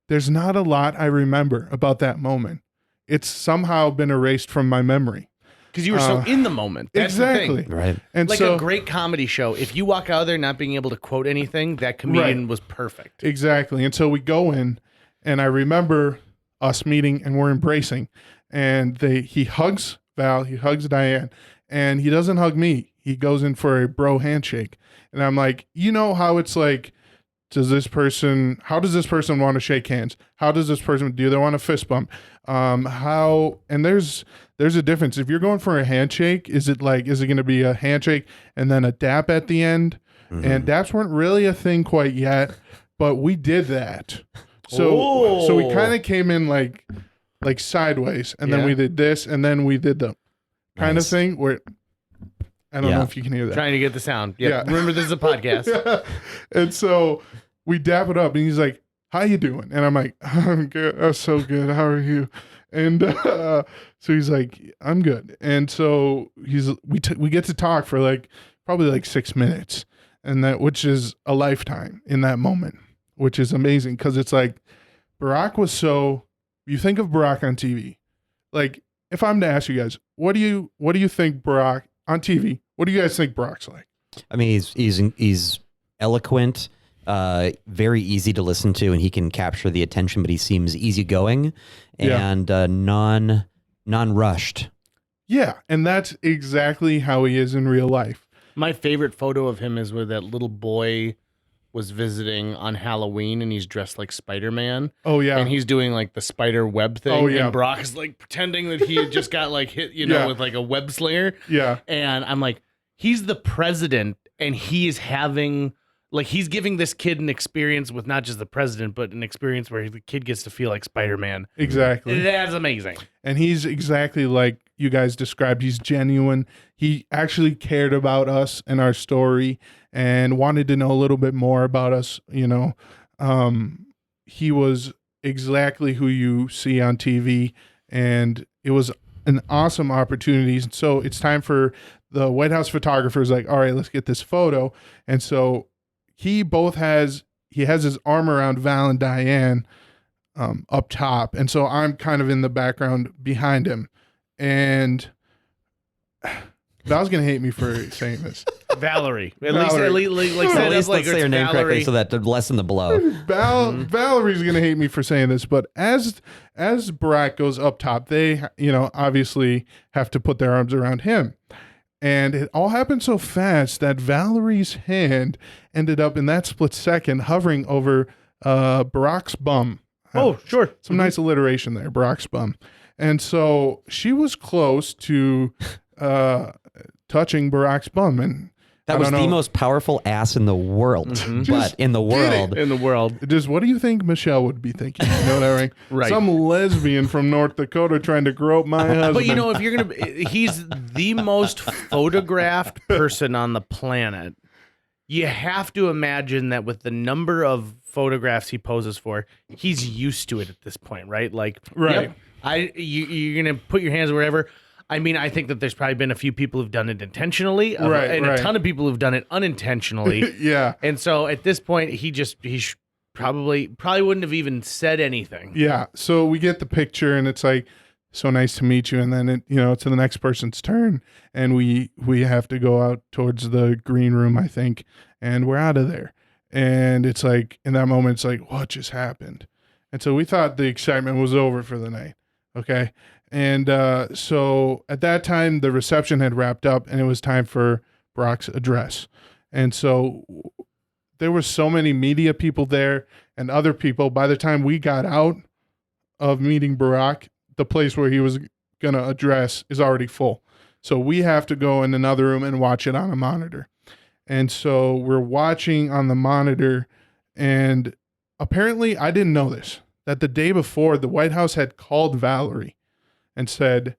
There's not a lot I remember about that moment. It's somehow been erased from my memory. Because you were so in the moment. That's exactly. the thing. Right. And Like so, a great comedy show. If you walk out of there not being able to quote anything, that comedian was perfect. Exactly. And so we go in, and I remember us meeting, and we're embracing. And he hugs Val, he hugs Diane, and he doesn't hug me. He goes in for a bro handshake. And I'm like, how it's like, how does this person want to shake hands? How does this person, do they want a fist bump? And there's a difference. If you're going for a handshake, is it going to be a handshake and then a dap at the end? Mm-hmm. And daps weren't really a thing quite yet, but we did that. So we kind of came in like sideways, and then we did this, and then we did the kind of thing where, I don't know if you can hear that. Trying to get the sound. Yeah. Remember, this is a podcast. Yeah. And so we dap it up, and he's like, how you doing? And I'm like, I'm good. I'm so good. How are you? And so he's like, I'm good. And so we get to talk for probably 6 minutes, and which is a lifetime in that moment, which is amazing, because it's like Barack was you think of Barack on TV. Like, if I'm to ask you guys, what do you think Barack on TV? What do you guys think Brock's like? I mean, he's eloquent, very easy to listen to, and he can capture the attention. But he seems easygoing and non-rushed. Yeah, and that's exactly how he is in real life. My favorite photo of him is where that little boy was visiting on Halloween, and he's dressed like Spider-Man. Oh yeah, and he's doing like the spider web thing. Oh, yeah. And Brock is like pretending that he had just got like hit, with like a web slinger. Yeah, and I'm like, he's the president, and he is having like he's giving this kid an experience with not just the president, but an experience where the kid gets to feel like Spider-Man. exactly. That's amazing. And he's exactly like you guys described. He's genuine. He actually cared about us and our story and wanted to know a little bit more about us. He was exactly who you see on TV, and it was an awesome opportunity. So it's time for the White House photographer's like, all right, let's get this photo. And so he has his arm around Val and Diane up top. And so I'm kind of in the background behind him. And Val's going to hate me for saying this. Valerie. At Valerie. least like set up like let's say her name Valerie. correctly so that to lessen the blow. Valerie's going to hate me for saying this, but as Barack goes up top, they, obviously have to put their arms around him. And it all happened so fast that Valerie's hand ended up in that split second hovering over Barack's bum. Oh, sure. Some nice alliteration there, Barack's bum. And so she was close to touching Barack's bum. And That was the most powerful ass in the world. But in the world. In the world. Just what do you think Michelle would be thinking? You know what I mean? Right. Some lesbian from North Dakota trying to grope my husband. But if you're going to, he's the most photographed person on the planet. You have to imagine that with the number of photographs he poses for, he's used to it at this point, right? Like, Right. Yep, you're going to put your hands wherever. I mean, I think that there's probably been a few people who've done it intentionally, and a ton of people who've done it unintentionally. Yeah. And so at this point, he probably wouldn't have even said anything. Yeah. So we get the picture, and it's like, so nice to meet you. And then it's the next person's turn, and we have to go out towards the green room, I think, and we're out of there. And it's like, in that moment, it's like, what just happened? And so we thought the excitement was over for the night. Okay. And so at that time, the reception had wrapped up, and it was time for Brock's address. And so there were so many media people there and other people. By the time we got out of meeting Barack, the place where he was going to address is already full. So we have to go in another room and watch it on a monitor. And so we're watching on the monitor, and apparently I didn't know this, that the day before the White House had called Valerie and said,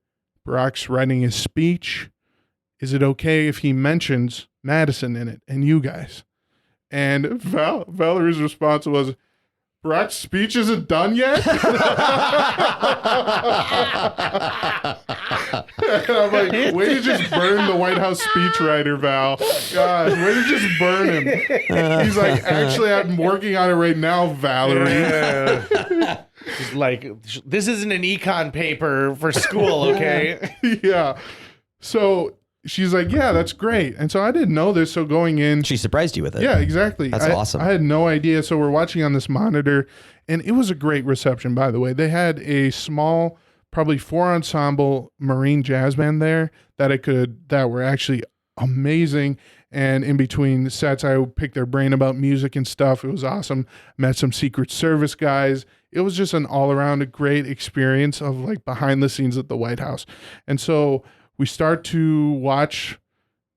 Barack's writing his speech. Is it okay if he mentions Madison in it and you guys? And Valerie's response was, Barack's speech isn't done yet? And I'm like, way to just burn the White House speechwriter, Val. God, way to just burn him. He's like, actually, I'm working on it right now, Valerie. He's like, this isn't an econ paper for school, okay? Yeah. So she's like, yeah, that's great. And so I didn't know this. So going in, She surprised you with it. yeah, exactly. That's awesome. I had no idea. So we're watching on this monitor, and it was a great reception, by the way. They had a small, probably 4-ensemble Marine jazz band there that were actually amazing. And in between sets, I picked their brain about music and stuff. It was awesome. Met some Secret Service guys. It was just an all-around great experience of like behind the scenes at the White House. And so we start to watch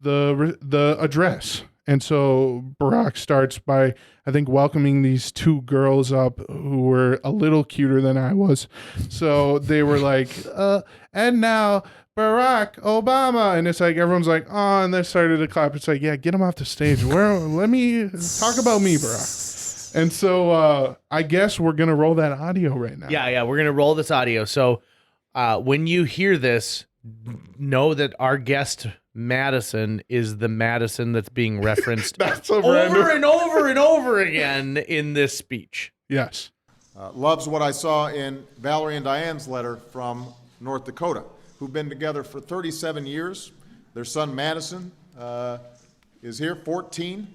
the address. And so Barack starts by, I think, welcoming these two girls up who were a little cuter than I was. So they were like, and now Barack Obama. And it's like, everyone's like, oh, and they started to clap. It's like, yeah, get him off the stage. Let me talk about me, Barack. And so I guess we're going to roll that audio right now. Yeah, we're going to roll this audio. So when you hear this, know that our guest Madison is the Madison that's being referenced That's a over random- and over and over again in this speech. Yes. Loves what I saw in Valerie and Diane's letter from North Dakota, who've been together for 37 years. Their son Madison is here, 14.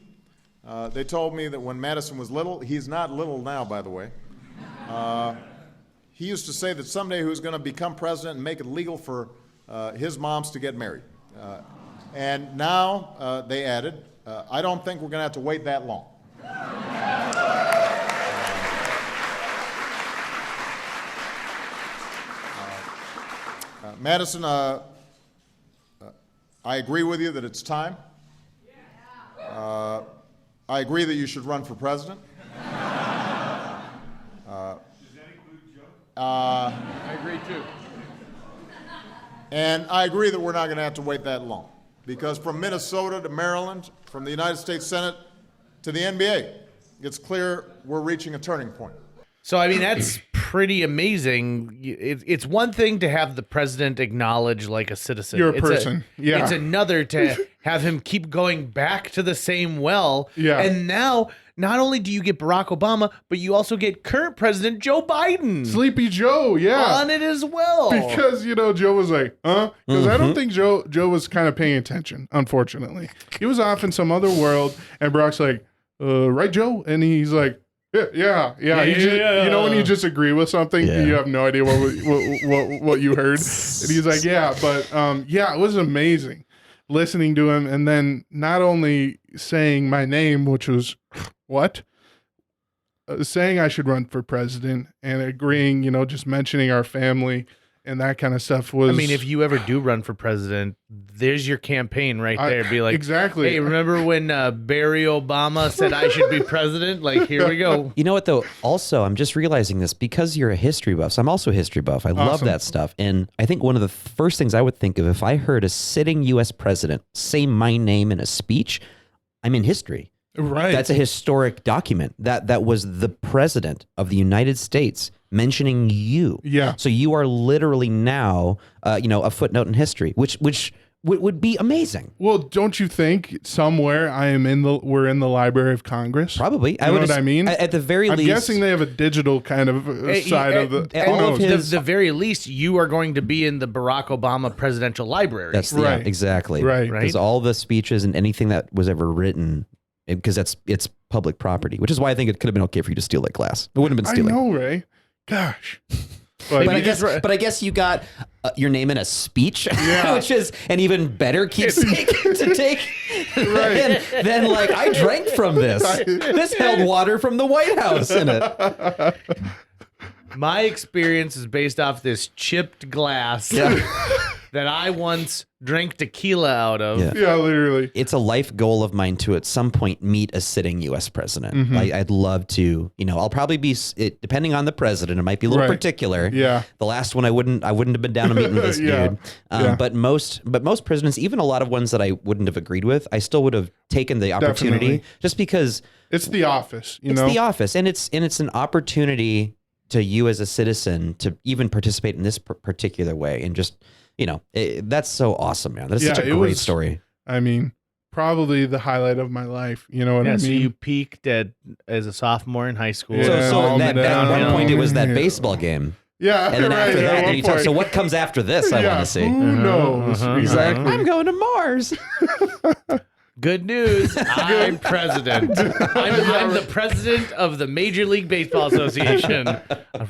They told me that when Madison was little, he's not little now, by the way. He used to say that someday he was going to become president and make it legal for his moms to get married. And now they added, I don't think we're going to have to wait that long. Madison, I agree with you that it's time. I agree that you should run for president. Does that include Joe? I agree too. And I agree that we're not going to have to wait that long. Because from Minnesota to Maryland, from the United States Senate to the NBA, it's clear we're reaching a turning point. So, I mean, that's pretty amazing. It's one thing to have the president acknowledge like a citizen. You're a person. Yeah. It's another to have him keep going back to the same well. Yeah. And now, not only do you get Barack Obama, but you also get current President Joe Biden Sleepy Joe, yeah. on it as well. Because, Joe was like, huh? Because I don't think Joe was kind of paying attention, unfortunately. He was off in some other world, and Barack's like, right, Joe? And he's like, yeah. When you just agree with something, you have no idea what you heard. And he's like, yeah, but it was amazing listening to him, and then not only saying my name, which was what, saying I should run for president, and agreeing, just mentioning our family and that kind of stuff was. I mean, if you ever do run for president, there's your campaign right there. Be like, exactly. Hey, remember when Barry Obama said I should be president? Like, here we go. You know what, though? Also, I'm just realizing this because you're a history buff. So I'm also a history buff. I love that stuff. And I think one of the first things I would think of if I heard a sitting U.S. president say my name in a speech, I'm in history. Right. That's a historic document. That was the president of the United States mentioning you. Yeah. So you are literally now, a footnote in history, which would be amazing. Well, don't you think somewhere we're in the Library of Congress? Probably. You know what I mean? At the very least. I'm guessing they have a digital kind of side of the. The very least, you are going to be in the Barack Obama Presidential Library. That's right. Exactly. Right. Because all the speeches and anything that was ever written, because it's public property, which is why I think it could have been okay for you to steal that glass. It wouldn't have been stealing. I know, Ray. Gosh. But I guess you got your name in a speech, which is an even better keepsake to take than like, I drank from this. This held water from the White House in it. My experience is based off this chipped glass that I once drank tequila out of. Yeah, literally. It's a life goal of mine to at some point meet a sitting U.S. president. Mm-hmm. I'd love to, I'll probably be, depending on the president, it might be a little particular. Yeah. The last one I wouldn't have been down to meeting this dude. Yeah. But most presidents, even a lot of ones that I wouldn't have agreed with, I still would have taken the opportunity. Definitely. Just because it's the office, it's the office, and it's an opportunity to you as a citizen to even participate in this particular way, and just. That's so awesome, man. That's such a great story. I mean, probably the highlight of my life. You know what I mean? So you peaked as a sophomore in high school. Yeah. So at one point it was that baseball game. Yeah. And then right, after that, at you one point. So what comes after this? I want to see. Who knows? Exactly. I'm going to Mars. Good news. I'm president. I'm the president of the Major League Baseball Association.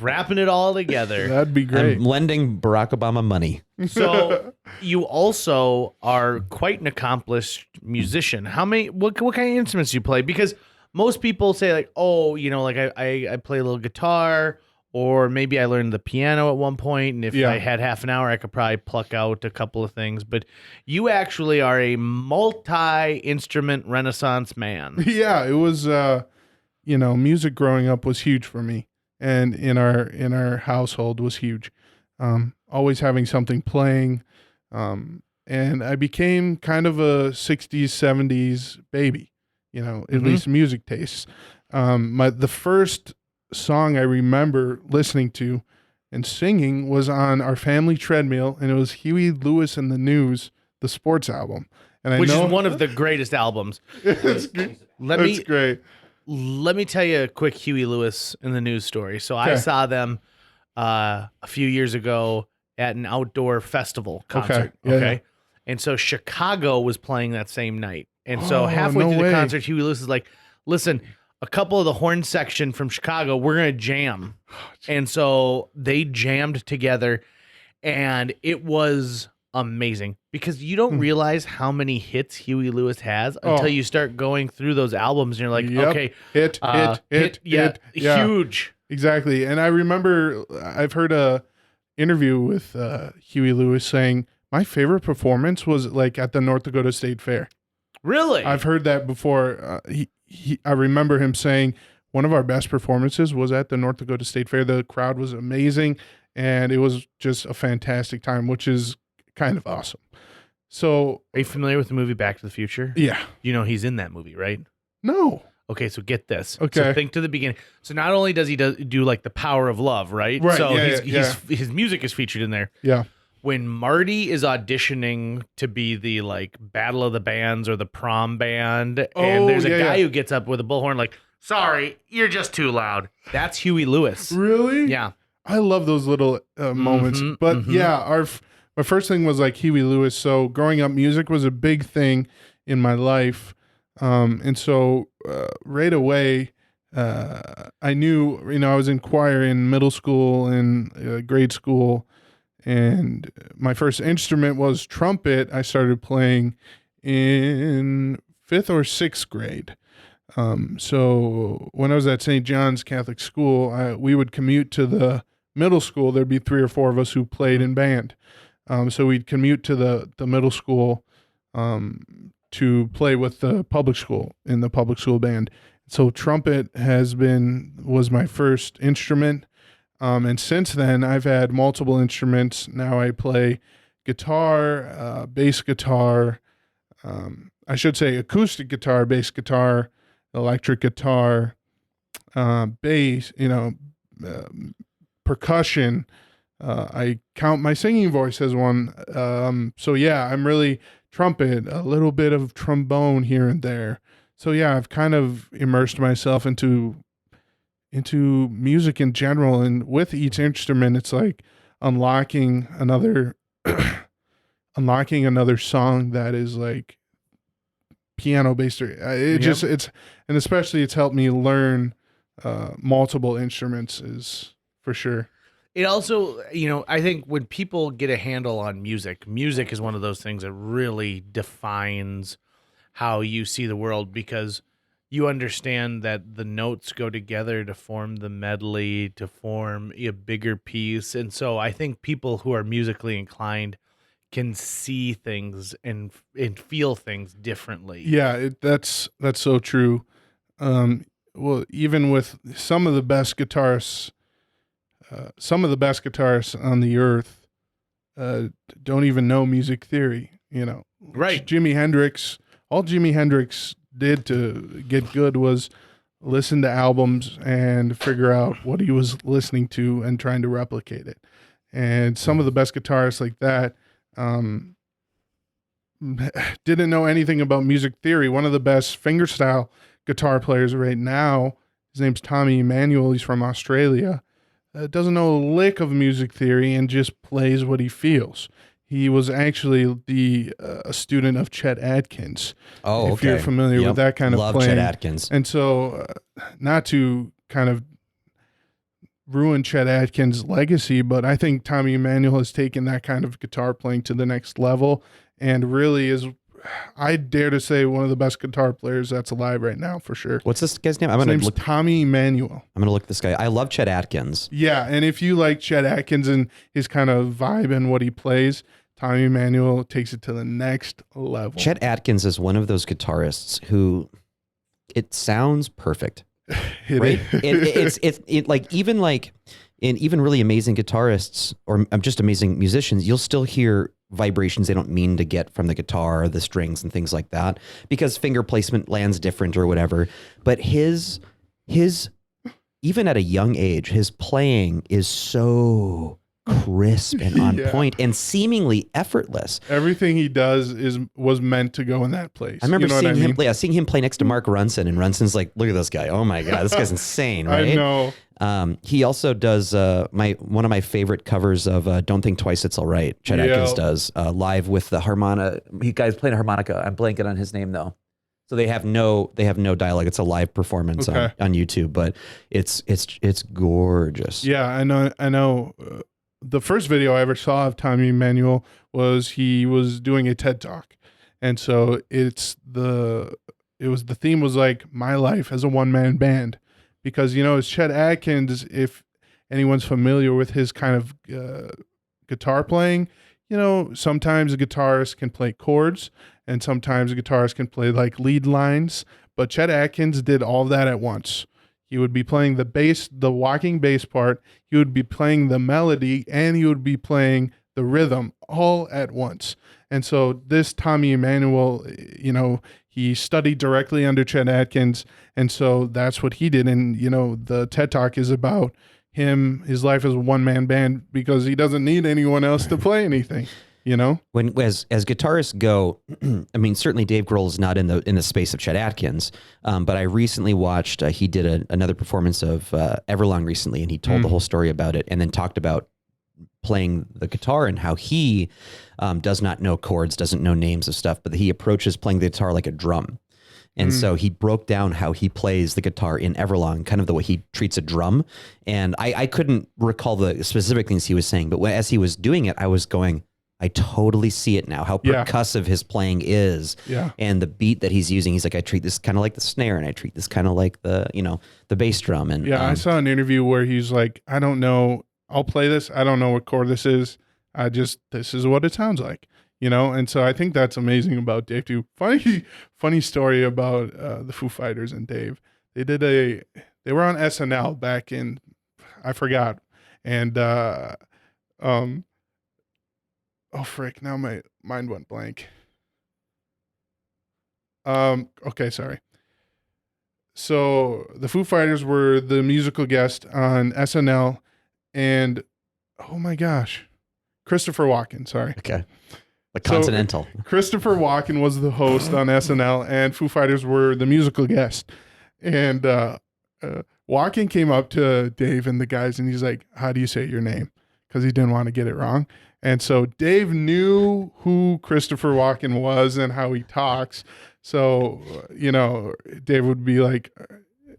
Wrapping it all together. That'd be great. I'm lending Barack Obama money. So you also are quite an accomplished musician. What kind of instruments do you play? Because most people say like, oh, like I play a little guitar, or maybe I learned the piano at one point, and if I had half an hour, I could probably pluck out a couple of things. But you actually are a multi-instrument Renaissance man. Yeah, it was. Music growing up was huge for me, and in our household was huge. Always having something playing, and I became kind of a '60s, '70s baby. At least music tastes. The first song I remember listening to and singing was on our family treadmill, and it was Huey Lewis and the News, the sports album. And Which is one of the greatest albums. It's great. Let me tell you a quick Huey Lewis and the News story. So I saw them a few years ago at an outdoor festival concert. Okay. Yeah. And so Chicago was playing that same night. And so halfway no through way. the concert, Huey Lewis is like, listen, a couple of the horn section from Chicago, we're going to jam. And so they jammed together, and it was amazing because you don't realize how many hits Huey Lewis has until you start going through those albums and you're like, Yep. okay, hit, yeah, yeah. huge. Exactly. And I remember I've heard a interview with Huey Lewis saying, my favorite performance was like at the North Dakota State Fair. Really? I've heard that before. I remember him saying one of our best performances was at the North Dakota State Fair. The crowd was amazing, and it was just a fantastic time, which is kind of awesome. So, Are you familiar with the movie Back to the Future? yeah. You know he's in that movie, right? No. Okay, so get this. Okay. So think to the beginning. So not only does he do like The Power of Love, right? Right, So yeah, his music is featured in there. Yeah. When Marty is auditioning to be the like Battle of the Bands or the prom band, and there's a guy who gets up with a bullhorn like, sorry, you're just too loud. That's Huey Lewis. Really? Yeah. I love those little moments. But yeah, my first thing was like Huey Lewis. So growing up, music was a big thing in my life. And so right away, I knew, I was in choir in middle school and grade school. And my first instrument was trumpet. I started playing in 5th or 6th grade. So when I was at St. John's Catholic School, we would commute to the middle school. There'd be 3 or 4 of us who played in band. So we'd commute to the middle school to play with the public school in the public school band. So trumpet was my first instrument. And since then, I've had multiple instruments. Now I play guitar, bass guitar, I should say acoustic guitar, bass guitar, electric guitar, bass, percussion. I count my singing voice as one. So yeah, I'm really trumpet, a little bit of trombone here and there. So yeah, I've kind of immersed myself into music in general, and with each instrument it's like unlocking another song that is like piano based. And especially it's helped me learn multiple instruments is for sure. It also, I think when people get a handle on music is one of those things that really defines how you see the world, because you understand that the notes go together to form the medley, to form a bigger piece. And so I think people who are musically inclined can see things and feel things differently. Yeah, that's so true. Well, even with some of the best guitarists on the earth don't even know music theory, Right. Jimi Hendrix, all Jimi Hendrix did to get good was listen to albums and figure out what he was listening to and trying to replicate it. And some of the best guitarists like that didn't know anything about music theory. One of the best fingerstyle guitar players right now, his name's Tommy Emmanuel. He's from Australia. Doesn't know a lick of music theory and just plays what he feels. He was actually a student of Chet Atkins. Oh, if you're familiar with that kind of Love playing. Chet Atkins. And so, not to kind of ruin Chet Atkins' legacy, but I think Tommy Emmanuel has taken that kind of guitar playing to the next level, and really is, I dare to say, one of the best guitar players that's alive right now for sure. What's this guy's name? His name's Tommy Emmanuel. I'm gonna look this guy. I love Chet Atkins. Yeah, and if you like Chet Atkins and his kind of vibe and what he plays, Tommy Emmanuel takes it to the next level. Chet Atkins is one of those guitarists who it sounds perfect, right? It's like even really amazing guitarists or just amazing musicians, you'll still hear vibrations they don't mean to get from the guitar or the strings and things like that because finger placement lands different or whatever. But his even at a young age, his playing is so crisp and on Yeah. point and seemingly effortless. Everything he does was meant to go in that place. I remember you know seeing what I mean? him. Yeah, seeing him play next to Mark Ronson, and Ronson's like, "Look at this guy! Oh my god, this guy's insane!" Right? I know. He also does one of my favorite covers of "Don't Think Twice, It's All Right." Chet Atkins does live with the harmonica. He guy's playing a harmonica. I'm blanking on his name though. So they have no dialogue. It's a live performance on YouTube, but it's gorgeous. Yeah, I know. The first video I ever saw of Tommy Emmanuel was he was doing a TED Talk, and so the theme was like my life as a one-man band, because as Chet Atkins, if anyone's familiar with his kind of guitar playing, sometimes a guitarist can play chords and sometimes a guitarist can play like lead lines, but Chet Atkins did all that at once. He would be playing the bass, the walking bass part. He would be playing the melody, and he would be playing the rhythm all at once. And so this Tommy Emmanuel, he studied directly under Chet Atkins, and so that's what he did. And the TED Talk is about his life as a one-man band, because he doesn't need anyone else to play anything. When as guitarists go, I mean, certainly Dave Grohl is not in the space of Chet Atkins, but I recently watched he did another performance of Everlong recently, and he told the whole story about it, and then talked about playing the guitar and how he does not know chords, doesn't know names of stuff, but he approaches playing the guitar like a drum. And so he broke down how he plays the guitar in Everlong, kind of the way he treats a drum. And I couldn't recall the specific things he was saying, but as he was doing it, I was going, I totally see it now, how percussive his playing is. Yeah. And the beat that he's using, he's like, I treat this kind of like the snare, and I treat this kind of like the bass drum. And I saw an interview where he's like, I don't know, I'll play this. I don't know what chord this is. This is what it sounds like, And so I think that's amazing about Dave too. Funny story about the Foo Fighters and Dave. They were on SNL back in, I forgot. And, oh frick, now my mind went blank. Okay, sorry. So the Foo Fighters were the musical guest on SNL, and oh my gosh, Christopher Walken, sorry. Okay. The Continental. So, Christopher Walken was the host on SNL, and Foo Fighters were the musical guest. And Walken came up to Dave and the guys, and he's like, how do you say your name? Because he didn't want to get it wrong. And so Dave knew who Christopher Walken was and how he talks. So, Dave would be like,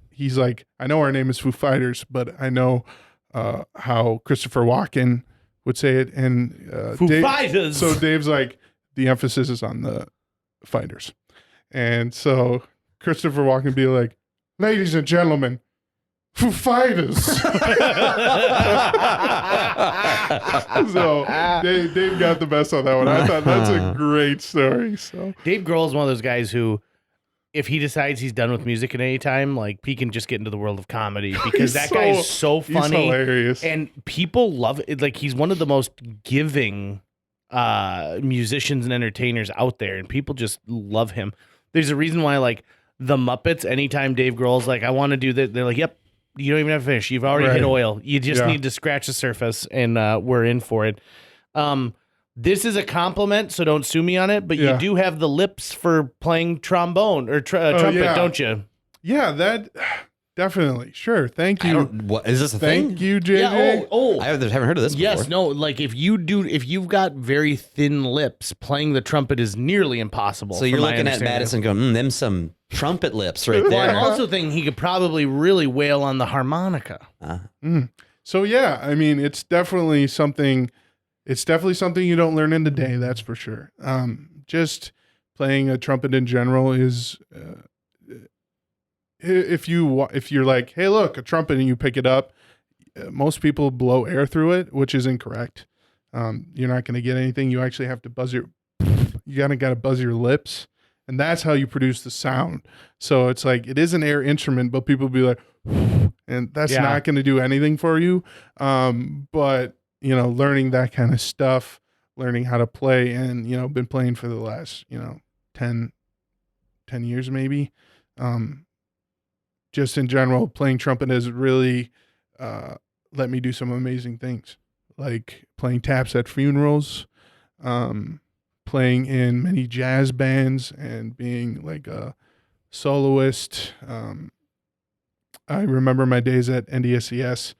he's like, I know our name is Foo Fighters, but I know how Christopher Walken would say it. And Foo Fighters. So Dave's like, the emphasis is on the fighters. And so Christopher Walken would be like, ladies and gentlemen, Foo Fighters. So Dave got the best on that one. I thought that's a great story. So Dave Grohl is one of those guys who, if he decides he's done with music at any time, like he can just get into the world of comedy, because that guy is so funny, he's hilarious, and people love it. Like he's one of the most giving musicians and entertainers out there, and people just love him. There's a reason why, like the Muppets, anytime Dave Grohl's like, I want to do that, they're like, yep. You don't even have to finish. You've already hit oil. You just need to scratch the surface, and we're in for it. This is a compliment, so don't sue me on it, but you do have the lips for playing trombone or trumpet, don't you? Yeah, that definitely. Sure. Thank you. What is this a thing? Thank you, JJ. Yeah, I haven't heard of this before. Yes, no, like if you've got very thin lips, playing the trumpet is nearly impossible. So you're looking at Madison going, them some trumpet lips right Well, there. I'm also thinking he could probably really wail on the harmonica. So yeah, I mean, it's definitely something you don't learn in a day, that's for sure. Just playing a trumpet in general is, if you're like, hey, look, a trumpet, and you pick it up, most people blow air through it, which is incorrect. You're not going to get anything. You actually have to gotta buzz your lips, and that's how you produce the sound. So it's like, it is an air instrument, but people be like, and that's not going to do anything for you. But learning that kind of stuff, learning how to play, and been playing for the last 10 years maybe. Just in general, playing trumpet has really let me do some amazing things. like playing taps at funerals, playing in many jazz bands, and being like a soloist. I remember my days at NDSCS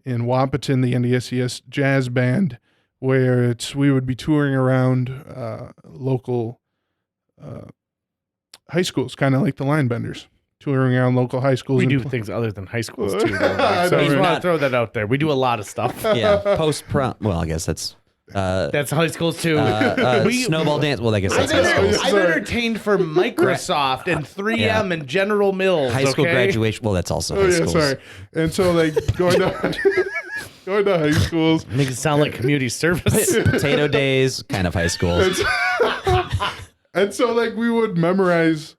in Wapaton, the NDSCS jazz band, where we would be touring around local high schools, kind of like the Linebenders, touring around local high schools. We and do things other than high schools too. Though, I so I know, just right? want to throw that out there. We do a lot of stuff. Yeah, post prom. Well, I guess that's That's high schools too. snowball dance. Well, I guess that's I've, high schools. I've entertained for Microsoft and 3M and General Mills. High school okay? graduation. Well, that's also Oh, high yeah, schools. sorry. And so, like, going to high schools. Makes it sound like community service. Potato days, kind of high schools. And so, like, we would memorize,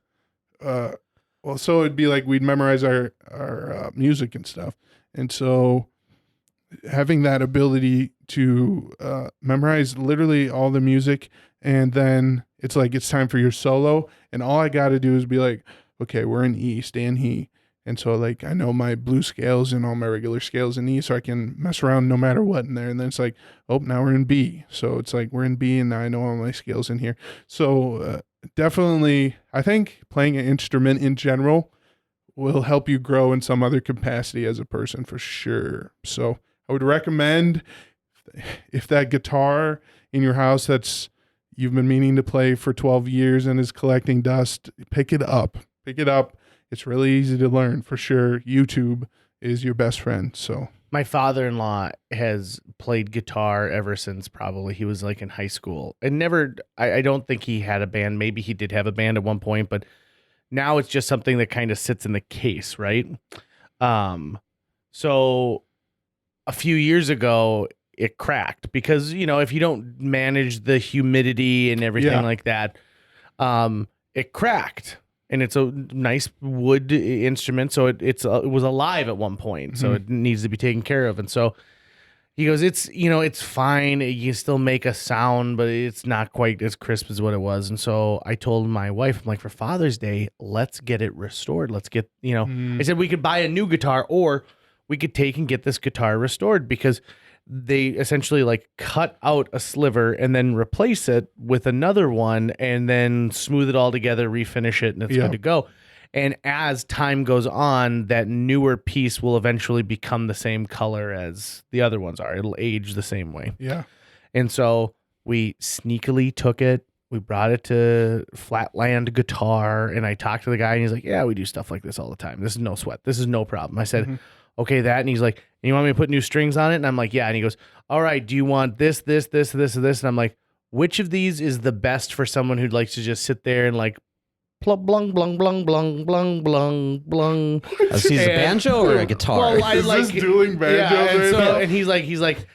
so it'd be like we'd memorize our music and stuff. And so having that ability to memorize literally all the music, and then it's like it's time for your solo, and all I got to do is be like, okay, we're in E, stay in E. And so, like, I know my blue scales and all my regular scales in E, so I can mess around no matter what in there. And then it's like, oh, now we're in B. So it's like we're in B, and now I know all my scales in here. So definitely, I think playing an instrument in general will help you grow in some other capacity as a person for sure. So I would recommend, if that guitar in your house that's you've been meaning to play for 12 years and is collecting dust, pick it up. Pick it up. It's really easy to learn for sure. YouTube is your best friend. So My father-in-law has played guitar ever since probably he was like in high school, and never, I don't think he had a band. Maybe he did have a band at one point, but now it's just something that kind of sits in the case, right? So a few years ago it cracked because, you know, if you don't manage the humidity and everything like that, it cracked. And it's a nice wood instrument, so it was alive at one point, so it needs to be taken care of. And so he goes, it's fine. You still make a sound, but it's not quite as crisp as what it was. And so I told my wife, I'm like, for Father's Day, let's get it restored. Let's get, I said we could buy a new guitar, or we could take and get this guitar restored, because they essentially like cut out a sliver and then replace it with another one and then smooth it all together, refinish it, and it's good to go. And as time goes on, that newer piece will eventually become the same color as the other ones are. It'll age the same way. yeah. And so we sneakily took it. We brought it to Flatland Guitar, and I talked to the guy, and he's like, yeah, we do stuff like this all the time. This is no sweat. This is no problem. I said, okay, that. And he's like, and you want me to put new strings on it? And I'm like, yeah. And he goes, all right, do you want this, this, this, this, and this? And I'm like, which of these is the best for someone who likes to just sit there and like, plug, blung, blung, blung, blung, blung, blung, blung. Is he a banjo or a guitar? Well, I Is like this dueling banjos and right so, now? and he's like,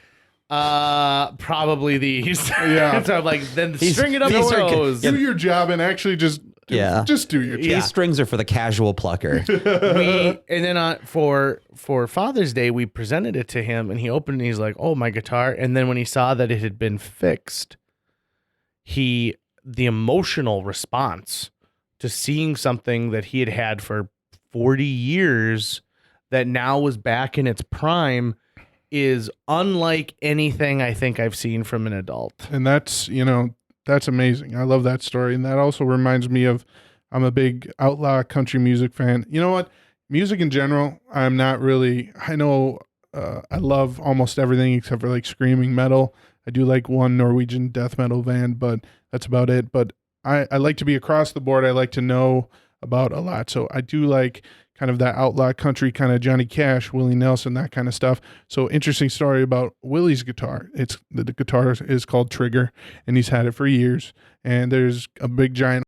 probably these. Yeah. And so I'm like, then He's- string it up he's with like- those. Do your job and actually just do your job. These strings are for the casual plucker. And then for Father's Day, we presented it to him, and he opened it, and he's like, oh, my guitar. And then when he saw that it had been fixed, the emotional response to seeing something that he had had for 40 years that now was back in its prime is unlike anything I think I've seen from an adult. And that's amazing. I love that story. And that also reminds me of, I'm a big outlaw country music fan. You know what? Music in general, I'm not really, I know I love almost everything except for like screaming metal. I do like one Norwegian death metal band, but that's about it. But I like to be across the board. I like to know about a lot. So I do like kind of that outlaw country, kind of Johnny Cash, Willie Nelson, that kind of stuff. So interesting story about Willie's guitar. The guitar is called Trigger, and he's had it for years. And there's a big giant